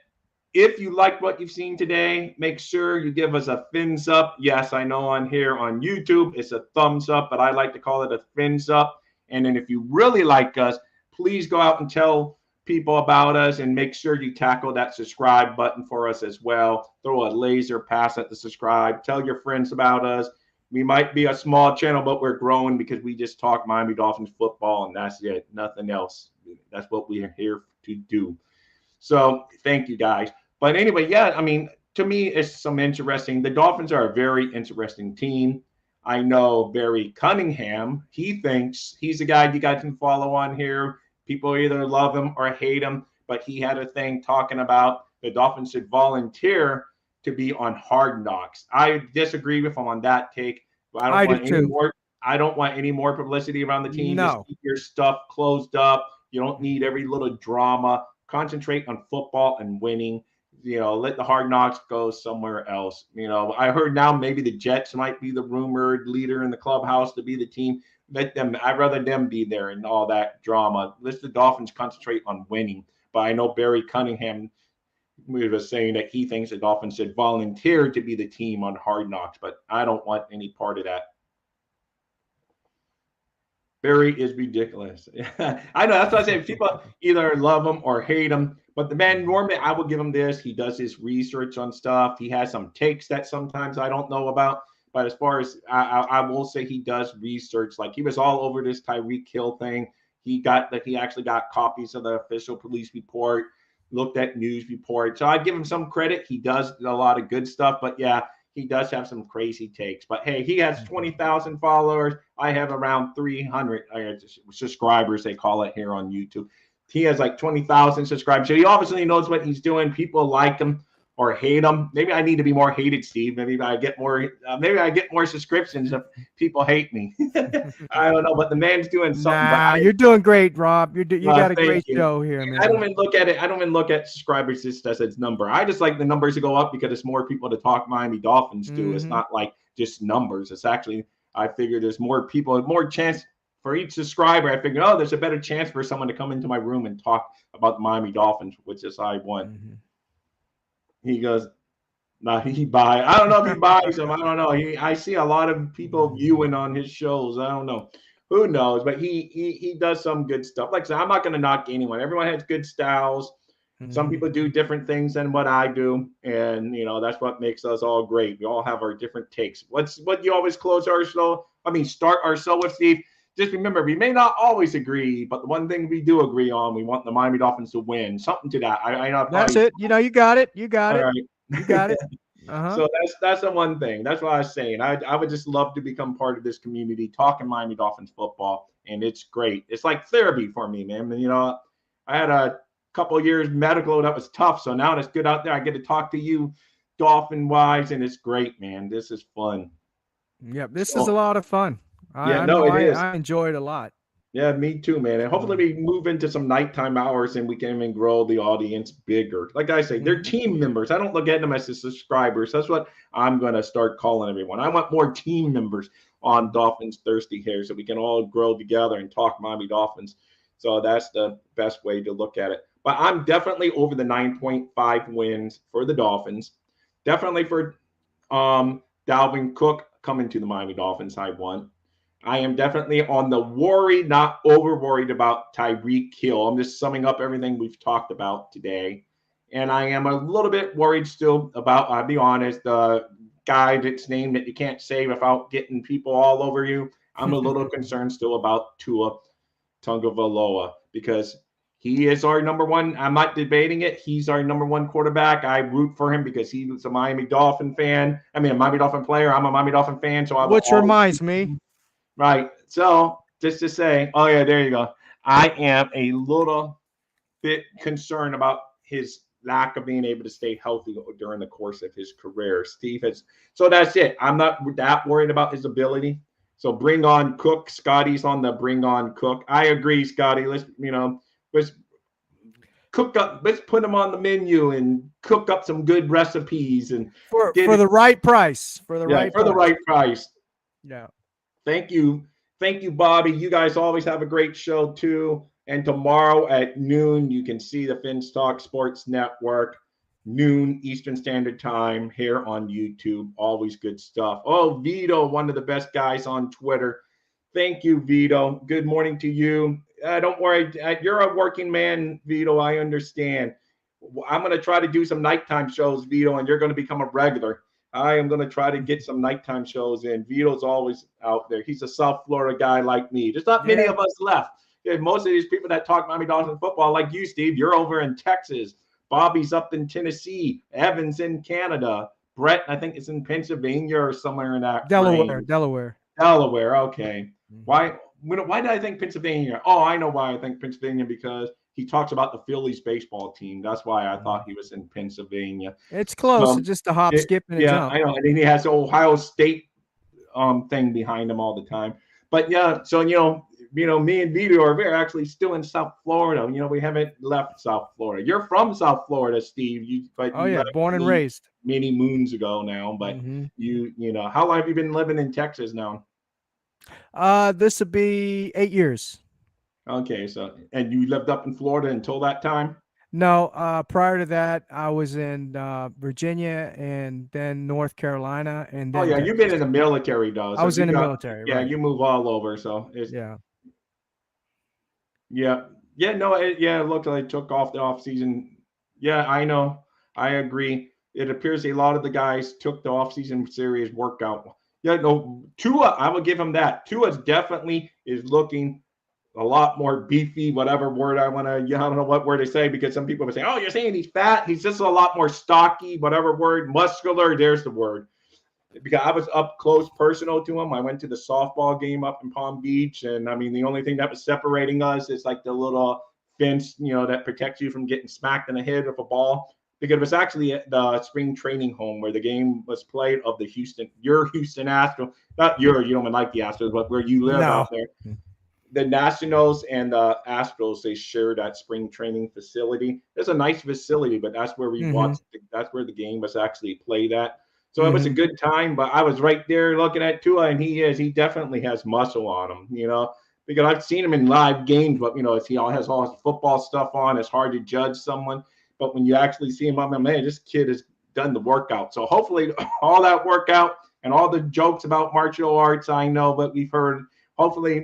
if you like what you've seen today, make sure you give us a fins up. Yes, I know on here on YouTube, it's a thumbs up, but I like to call it a fins up. And then if you really like us, please go out and tell people about us and make sure you tackle that subscribe button for us as well. Throw a laser pass at the subscribe. Tell your friends about us. We might be a small channel, but we're growing because we just talk Miami Dolphins football, and that's it. Nothing else. That's what we are here to do. So thank you, guys. But anyway, I mean, to me, it's some interesting. The Dolphins are a very interesting team. I know Barry Cunningham. He thinks he's a guy you guys can follow on here. People either love him or hate him, but he had a thing talking about the Dolphins should volunteer to be on Hard Knocks. I disagree with him on that take. But I don't want any more publicity around the team. No. Just keep your stuff closed up. You don't need every little drama. Concentrate on football and winning. Let the Hard Knocks go somewhere else. I heard now maybe the Jets might be the rumored leader in the clubhouse to be the team. I'd rather them be there and all that drama. Let the Dolphins concentrate on winning. But I know Barry Cunningham was saying that he thinks the Dolphins should volunteer to be the team on Hard Knocks, but I don't want any part of that. Barry is ridiculous. I know, that's what I say. People either love him or hate him. But the man, normally, I will give him this. He does his research on stuff. He has some takes that sometimes I don't know about. But as far as I will say, he does research. Like, he was all over this Tyreek Hill thing. He actually got copies of the official police report, looked at news reports. So I give him some credit. He does a lot of good stuff. But yeah, he does have some crazy takes. But hey, he has 20,000 followers. I have around 300 subscribers, they call it here on YouTube. He has like 20,000 subscribers. So he obviously knows what he's doing. People like him or hate him. Maybe I need to be more hated, Steve. Maybe I get more subscriptions if people hate me. I don't know, but the man's doing something. You're doing great, Rob. You got a great show here, man. I don't even look at it. I don't even look at subscribers just as its number. I just like the numbers to go up because it's more people to talk Miami Dolphins to. It's not like just numbers. It's actually, I figure there's more people, more chance for each subscriber, I figured, oh, there's a better chance for someone to come into my room and talk about the Miami Dolphins, which is I won. Mhm. He goes, nah, he buy. I don't know if he buys them. I don't know. I see a lot of people viewing on his shows. I don't know. Who knows? But he does some good stuff. Like I said, I'm not going to knock anyone. Everyone has good styles. Some Mhm. people do different things than what I do, and that's what makes us all great. We all have our different takes. What you always close our show? Start our show with, Steve. Just remember, we may not always agree, but the one thing we do agree on, we want the Miami Dolphins to win. Something to that. I know. That's it. You got it. You got All it. right. You got it. Uh-huh. So that's the one thing. That's what I was saying. I would just love to become part of this community, talking Miami Dolphins football, and it's great. It's like therapy for me, man. And, I had a couple of years medical that was tough, so now it's good out there. I get to talk to you, Dolphin wise, and it's great, man. This is fun. Yep. This is a lot of fun. Yeah, I no, know it is. I enjoy it a lot. Yeah, me too, man. And hopefully we move into some nighttime hours and we can even grow the audience bigger. Like I say, they're team members. I don't look at them as the subscribers. That's what I'm going to start calling everyone. I want more team members on Dolphins Thirsty here so we can all grow together and talk Miami Dolphins. So that's the best way to look at it. But I'm definitely over the 9.5 wins for the Dolphins. Definitely for Dalvin Cook coming to the Miami Dolphins, I won. I am definitely on the worry, not over worried about Tyreek Hill. I'm just summing up everything we've talked about today. And I am a little bit worried still about, I'll be honest, the guy that's named that you can't say without getting people all over you. I'm a little concerned still about Tua Tagovailoa because he is our number one. I'm not debating it. He's our number one quarterback. I root for him because he's a Miami Dolphin fan. A Miami Dolphin player. I'm a Miami Dolphin fan. So Which reminds me. Right. So just to say, oh yeah, there you go. I am a little bit concerned about his lack of being able to stay healthy during the course of his career. Steve has, so that's it. I'm not that worried about his ability. So bring on Cook. Scotty's on the bring on Cook. I agree, Scotty. Let's cook up. Let's put him on the menu and cook up some good recipes and for the right price. The right price. Yeah. Thank you. Thank you, Bobby. You guys always have a great show, too. And tomorrow at noon, you can see the Finstock Sports Network, noon Eastern Standard Time here on YouTube. Always good stuff. Oh, Vito, one of the best guys on Twitter. Thank you, Vito. Good morning to you. Don't worry. You're a working man, Vito. I understand. I'm going to try to do some nighttime shows, Vito, and you're going to become a regular. I am going to try to get some nighttime shows in. Vito's always out there. He's a South Florida guy like me. There's not many of us left. Most of these people that talk Miami Dolphins football, like you, Steve, you're over in Texas. Bobby's up in Tennessee. Evan's in Canada. Brett, I think, is in Pennsylvania or somewhere in that range. Delaware. Okay. Why did I think Pennsylvania? Oh, I know why I think Pennsylvania, because he talks about the Phillies baseball team. That's why I thought he was in Pennsylvania. It's close. It's just a hop, skip, and a jump. I know. And then he has the Ohio State thing behind him all the time. But yeah, so me and Vito we're actually still in South Florida. We haven't left South Florida. You're from South Florida, Steve. Born and raised. Many moons ago now. But how long have you been living in Texas now? This would be 8 years. Okay, so and you lived up in Florida until that time? No, prior to that, I was in Virginia and then North Carolina, and then you've been in the military, though. So I was in the military. Yeah, right. You move all over, so it's, it looked like it took off the off season. Yeah, I know. I agree. It appears a lot of the guys took the off season serious workout. Yeah, no, Tua, I will give him that. Tua definitely is looking a lot more beefy, whatever word I don't know what word to say, because some people would say, oh, you're saying he's fat. He's just a lot more stocky, whatever word, muscular. There's the word. Because I was up close personal to him. I went to the softball game up in Palm Beach. And the only thing that was separating us is like the little fence, that protects you from getting smacked in the head with a ball. Because it was actually at the spring training home where the game was played of your Houston Astros, not you don't even like the Astros, but where you live out there. The Nationals and the Astros, they share that spring training facility. It's a nice facility, but that's where we watched. That's where the game was actually played at. So it was a good time, but I was right there looking at Tua, and he definitely has muscle on him, because I've seen him in live games, but if he all has all his football stuff on, it's hard to judge someone. But when you actually see him, I'm like, man, this kid has done the workout. So hopefully all that workout and all the jokes about martial arts, I know, but we've heard, hopefully,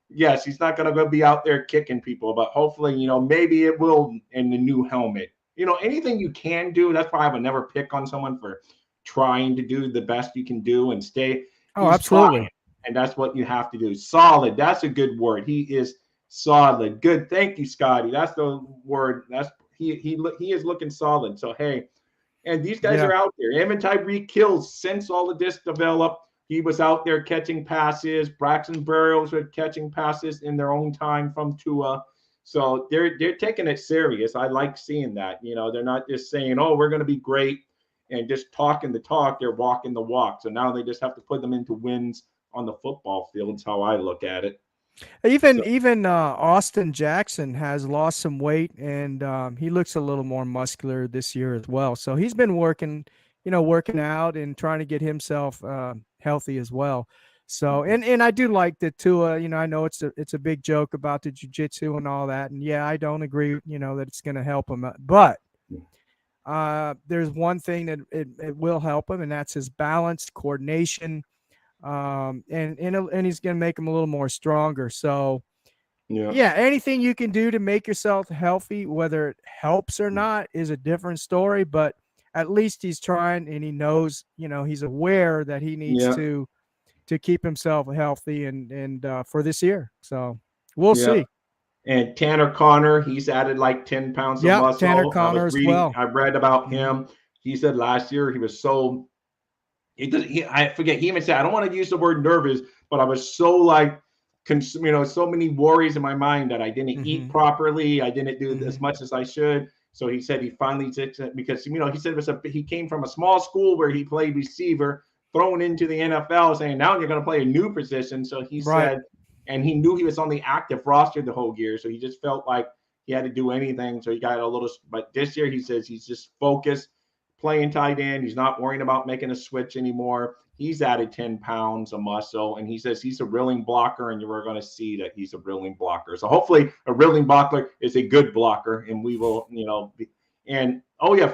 yes, he's not going to go be out there kicking people, but hopefully, maybe it will in the new helmet. Anything you can do. That's why I would never pick on someone for trying to do the best you can do and stay. Oh, He's absolutely. trying, and that's what you have to do. Solid. That's a good word. He is solid. Good. Thank you, Scotty. That's the word. That's he is looking solid. So hey, and these guys are out there. Even Tyreek Hill, since all of this developed, he was out there catching passes. Braxton Berrios were catching passes in their own time from Tua. So they're taking it serious. I like seeing that. They're not just saying, "Oh, we're going to be great," and just talking the talk. They're walking the walk. So now they just have to put them into wins on the football field. That's how I look at it. Even Austin Jackson has lost some weight, and he looks a little more muscular this year as well. So he's been working out and trying to get himself healthy as well. So and I do like the Tua. I know it's a big joke about the jiu-jitsu and all that, and yeah, I don't agree. That it's going to help him, but there's one thing that it will help him, and that's his balance, coordination. And he's going to make him a little more stronger. So yeah, anything you can do to make yourself healthy, whether it helps or not, is a different story, but at least he's trying, and he knows, he's aware that he needs to keep himself healthy and for this year. So we'll see. And Tanner Connor, he's added like 10 pounds of muscle. Tanner Connor as well. I read about him. He said last year he was so I forget. He even said, I don't want to use the word nervous, but I was so like, so many worries in my mind that I didn't eat properly. I didn't do as much as I should. So he said he finally did it because, he said he came from a small school where he played receiver, thrown into the NFL, saying now you're going to play a new position. So he said, and he knew he was on the active roster the whole year. So he just felt like he had to do anything. So he got a little, but this year he says he's just focused, playing tight end. He's not worrying about making a switch anymore. He's added 10 pounds of muscle, and he says he's a reeling blocker, and you're going to see that he's a reeling blocker. So hopefully a reeling blocker is a good blocker, and we will,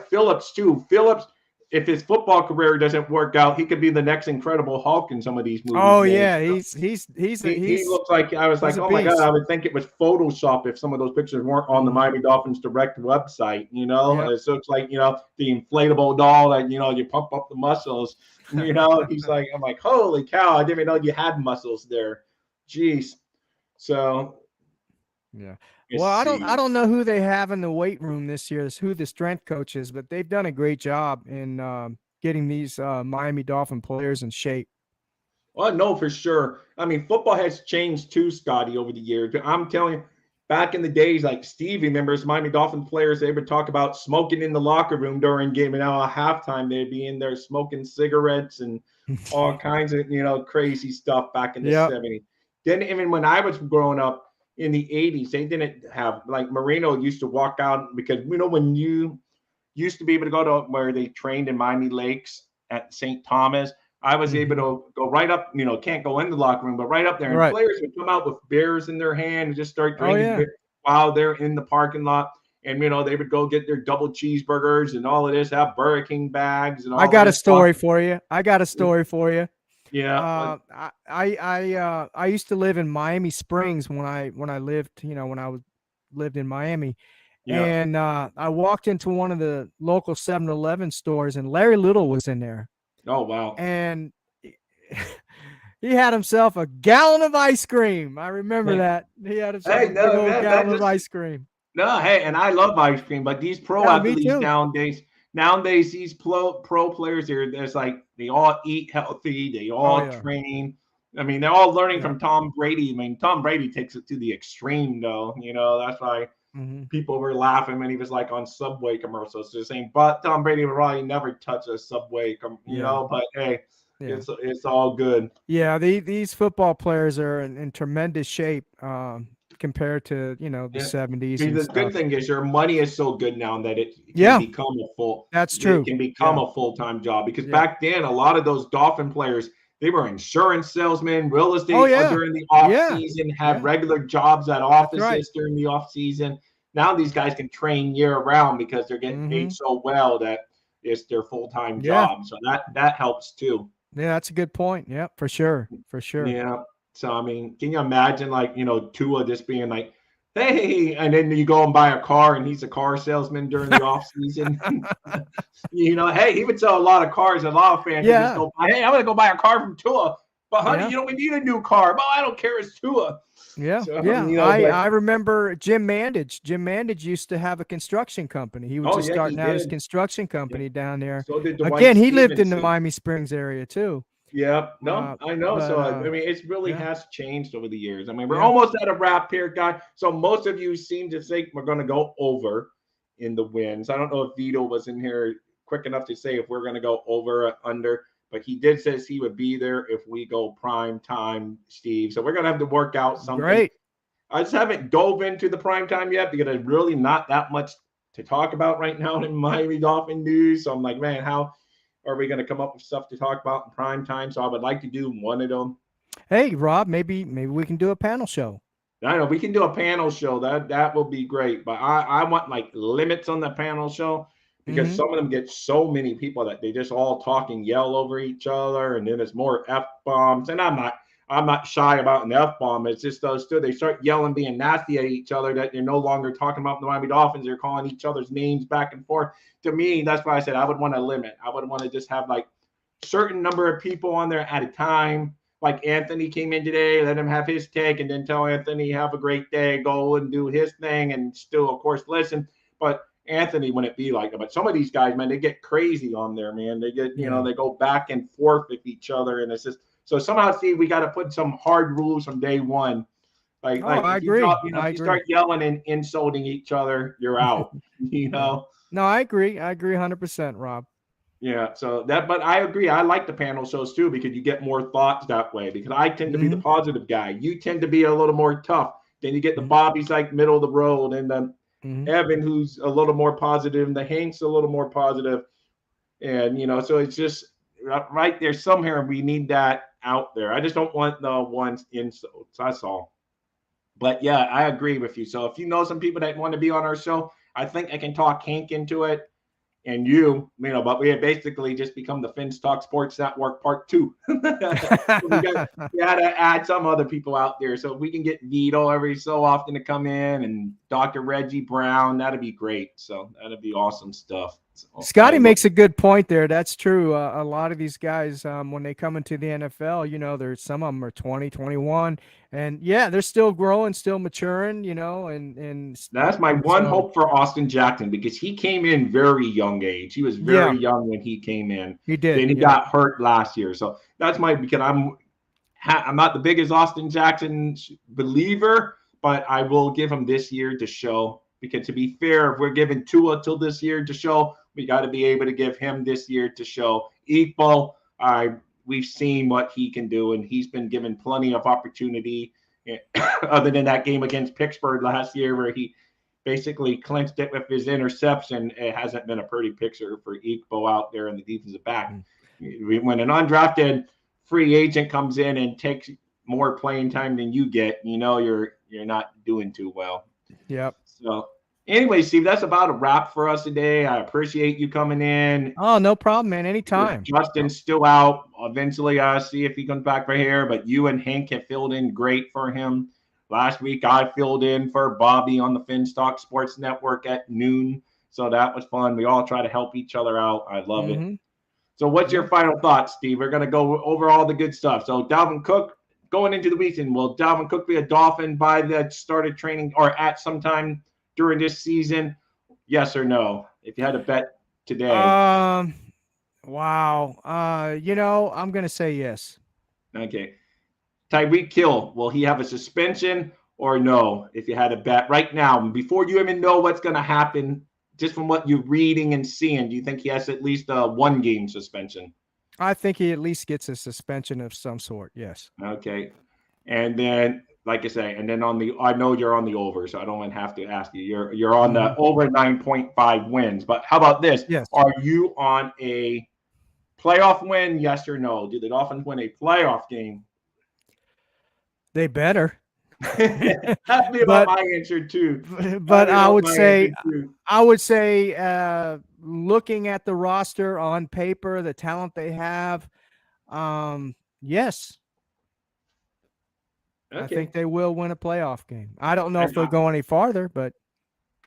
Phillips too. Phillips, if his football career doesn't work out, he could be the next Incredible Hulk in some of these movies. Oh yeah, he looks like, I was like, oh my God, I would think it was Photoshop if some of those pictures weren't on the Miami Dolphins direct website. It looks like the inflatable doll that you pump up the muscles. He's like, I'm like, holy cow, I didn't even know you had muscles there. Jeez. So yeah. Well, I don't know who they have in the weight room this year, who the strength coach is, but they've done a great job in getting these Miami Dolphin players in shape. Well, no, for sure. I mean, football has changed too, Scotty, over the years. I'm telling you, back in the days, like Steve remembers Miami Dolphin players, they would talk about smoking in the locker room during game, and now at halftime they'd be in there smoking cigarettes and all kinds of crazy stuff back in the 70s. Then even when I was growing up, in the 80s, they didn't have, like Marino used to walk out because, when you used to be able to go to where they trained in Miami Lakes at St. Thomas, I was able to go right up, can't go in the locker room, but right up there. And players would come out with beers in their hand and just start drinking beer while they're in the parking lot. And, they would go get their double cheeseburgers and all of this, have Burger King bags. And all I got a story for you. Yeah. I used to live in Miami Springs when I lived, lived in Miami. Yeah. And I walked into one of the local 7-Eleven stores, and Larry Little was in there. Oh, wow. And he had himself a gallon of ice cream. I remember that. He had himself a gallon of ice cream. No, hey, and I love ice cream, but these pro athletes nowadays, these pro players, there's like, they all eat healthy, they all train. I mean, they're all learning from Tom Brady. I mean, Tom Brady takes it to the extreme, though. That's why people were laughing when he was like on Subway commercials. They're saying, but Tom Brady would probably never touch a Subway, but hey, it's all good. Yeah, these football players are in tremendous shape. Compared to the 70s. The good thing is your money is so good now that it can become a full. That's true. It can become a full-time job because back then a lot of those Dolphin players, They were insurance salesmen, real estate Oh, yeah. during the off Yeah. season, had Yeah. regular jobs at That's right. offices during the off season. Now these guys can train year round because they're getting paid so well that it's their full-time Yeah. job. So that helps too. Yeah, that's a good point. Yeah, for sure. For sure. Yeah. So I mean, can you imagine like, Tua just being like, hey, and then you go and buy a car and he's a car salesman during the off season. Hey, he would sell a lot of cars. A lot of fans would just go, hey, I'm gonna go buy a car from Tua. But honey, we need a new car. But I don't care, it's Tua. Yeah, So, yeah. I remember Jim Mandage. Jim Mandage used to have a construction company. He was just starting out his construction company down there. So did Again, he lived in the Miami Springs area too. Yeah, no, I know. But, so I mean, it really has changed over the years. I mean, we're almost at a wrap here, guy. So most of you seem to think we're going to go over in the wins. I don't know if Vito was in here quick enough to say if we're going to go over or under, but he did says he would be there if we go prime time, Steve. So we're going to have to work out something. Great. I just haven't dove into the prime time yet because there's really not that much to talk about right now in Miami Dolphin news. So I'm like, man, how are we going to come up with stuff to talk about in prime time? So I would like to do one of them. Hey, Rob, maybe we can do a panel show. I know we can do a panel show. That will be great. But I want like limits on the panel show because some of them get so many people that they just all talk and yell over each other, and then it's more F-bombs. And I'm not shy about an F-bomb. It's just those two. They start yelling, being nasty at each other that they're no longer talking about the Miami Dolphins. They're calling each other's names back and forth. To me, that's why I said I would want a limit. I would want to just have like certain number of people on there at a time. Like Anthony came in today, let him have his take, and then tell Anthony, have a great day, go and do his thing, and still, of course, listen. But Anthony wouldn't be like that. But some of these guys, man, they get crazy on there, man. They get, they go back and forth with each other, and it's just so somehow, Steve, we got to put some hard rules from day one. Like I agree. If you start yelling and insulting each other, you're out. No, I agree. I agree 100%, Rob. Yeah, so but I agree. I like the panel shows too because you get more thoughts that way. Because I tend to be the positive guy. You tend to be a little more tough. Then you get the Bobby's like middle of the road, and the Evan who's a little more positive, and the Hank's a little more positive. And so it's just right there somewhere we need that out there. I just don't want the ones insults. That's all. But yeah, I agree with you. So if you know some people that want to be on our show, I think I can talk Hank into it. And but we had basically just become the Finstock Sports Network Part 2. We had to add some other people out there. So if we can get Vito every so often to come in and Dr. Reggie Brown, that'd be great. So that'd be awesome stuff. So, Scotty makes a good point there. That's true. A lot of these guys, when they come into the NFL, there's some of them are 20, 21. And yeah, they're still growing, still maturing, and that's my one hope for Austin Jackson because he came in very young age. He was very young when he came in. He did. Then he got hurt last year. So that's because I'm not the biggest Austin Jackson believer, but I will give him this year to show. Because to be fair, if we're giving Tua till this year to show, we got to be able to give him this year to show. Equal, we've seen what he can do, and he's been given plenty of opportunity. Other than that game against Pittsburgh last year, where he basically clinched it with his interception, it hasn't been a pretty picture for Equal out there in the defensive back. When an undrafted free agent comes in and takes more playing time than you get, you're not doing too well. Yep. So anyway, Steve, that's about a wrap for us today. I appreciate you coming in. Oh, no problem, man. Anytime. Justin's still out. Eventually, I'll see if he comes back for here. But you and Hank have filled in great for him. Last week, I filled in for Bobby on the Finstock Sports Network at noon. So that was fun. We all try to help each other out. I love it. So what's your final thoughts, Steve? We're going to go over all the good stuff. So Dalvin Cook, going into the weekend, will Dalvin Cook be a Dolphin by the start of training or at some time during this season? Yes or no? If you had to bet today. Wow. I'm going to say yes. Okay. Tyreek Hill, will he have a suspension or no? If you had to bet right now, before you even know what's going to happen, just from what you're reading and seeing, do you think he has at least a 1-game suspension? I think he at least gets a suspension of some sort. Yes. Okay. And then, like I say, and then I know you're on the over, so I don't even have to ask you. You're on the over 9.5 wins. But how about this? Yes. Are you on a Playoff win, yes or no? Do the Dolphins win a playoff game? They better. Ask me about my answer too. But I would say, looking at the roster on paper, the talent they have, yes. Okay. I think they will win a playoff game. I don't know if they'll go any farther, but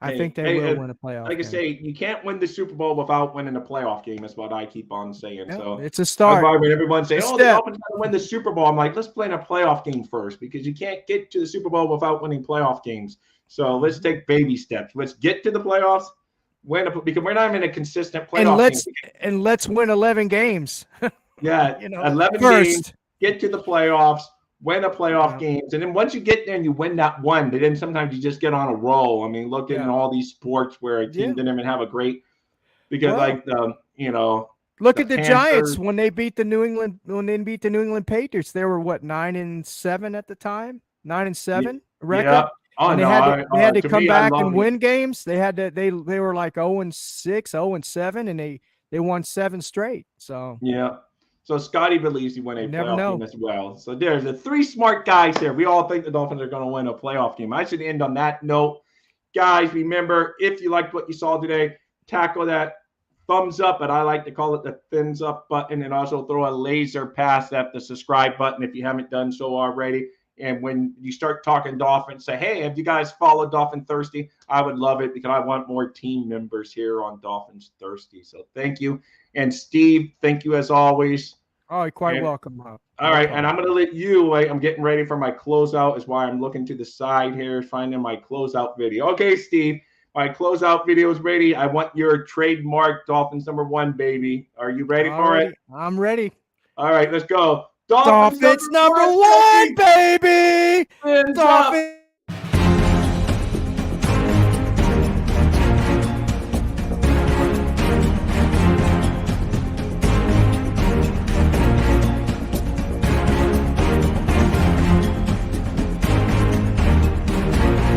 I think they will win a playoff like game. I say, you can't win the Super Bowl without winning a playoff game. That's what I keep on saying. Yeah, so it's a start. When everyone say, the Dolphins got to win the Super Bowl, I'm like, let's play in a playoff game first, because you can't get to the Super Bowl without winning playoff games. So let's take baby steps. Let's get to the playoffs, because we're not even in a consistent playoff game. And let's win 11 games. Yeah, 11 games, get to the playoffs, win a playoff games, and then once you get there and you win that one, but then sometimes you just get on a roll. I mean, look at all these sports where a team didn't even have a great, because look at the Giants when they beat the New England Patriots. They were what, 9-7 at the time, 9-7 record. Yeah. Oh, and they had to come back and win games. They had to. They were like 0-6, 0-7, and they won 7 straight. So yeah. So Scotty believes he won a playoff game as well. So there's the 3 smart guys here. We all think the Dolphins are going to win a playoff game. I should end on that note. Guys, remember, if you liked what you saw today, tackle that thumbs up, but I like to call it the thumbs up button, and also throw a laser pass at the subscribe button if you haven't done so already. And when you start talking Dolphins, say, hey, have you guys followed Dolphin Thirsty? I would love it, because I want more team members here on Dolphins Thirsty. So thank you. And Steve, thank you as always. Oh, you're quite welcome. All right, and I'm going to let you wait. I'm getting ready for my closeout, is why I'm looking to the side here, finding my closeout video. Okay, Steve, my closeout video is ready. I want your trademark Dolphins #1, baby. Are you ready for it? I'm ready. All right, let's go. Dolphins #1, baby. Dolphins.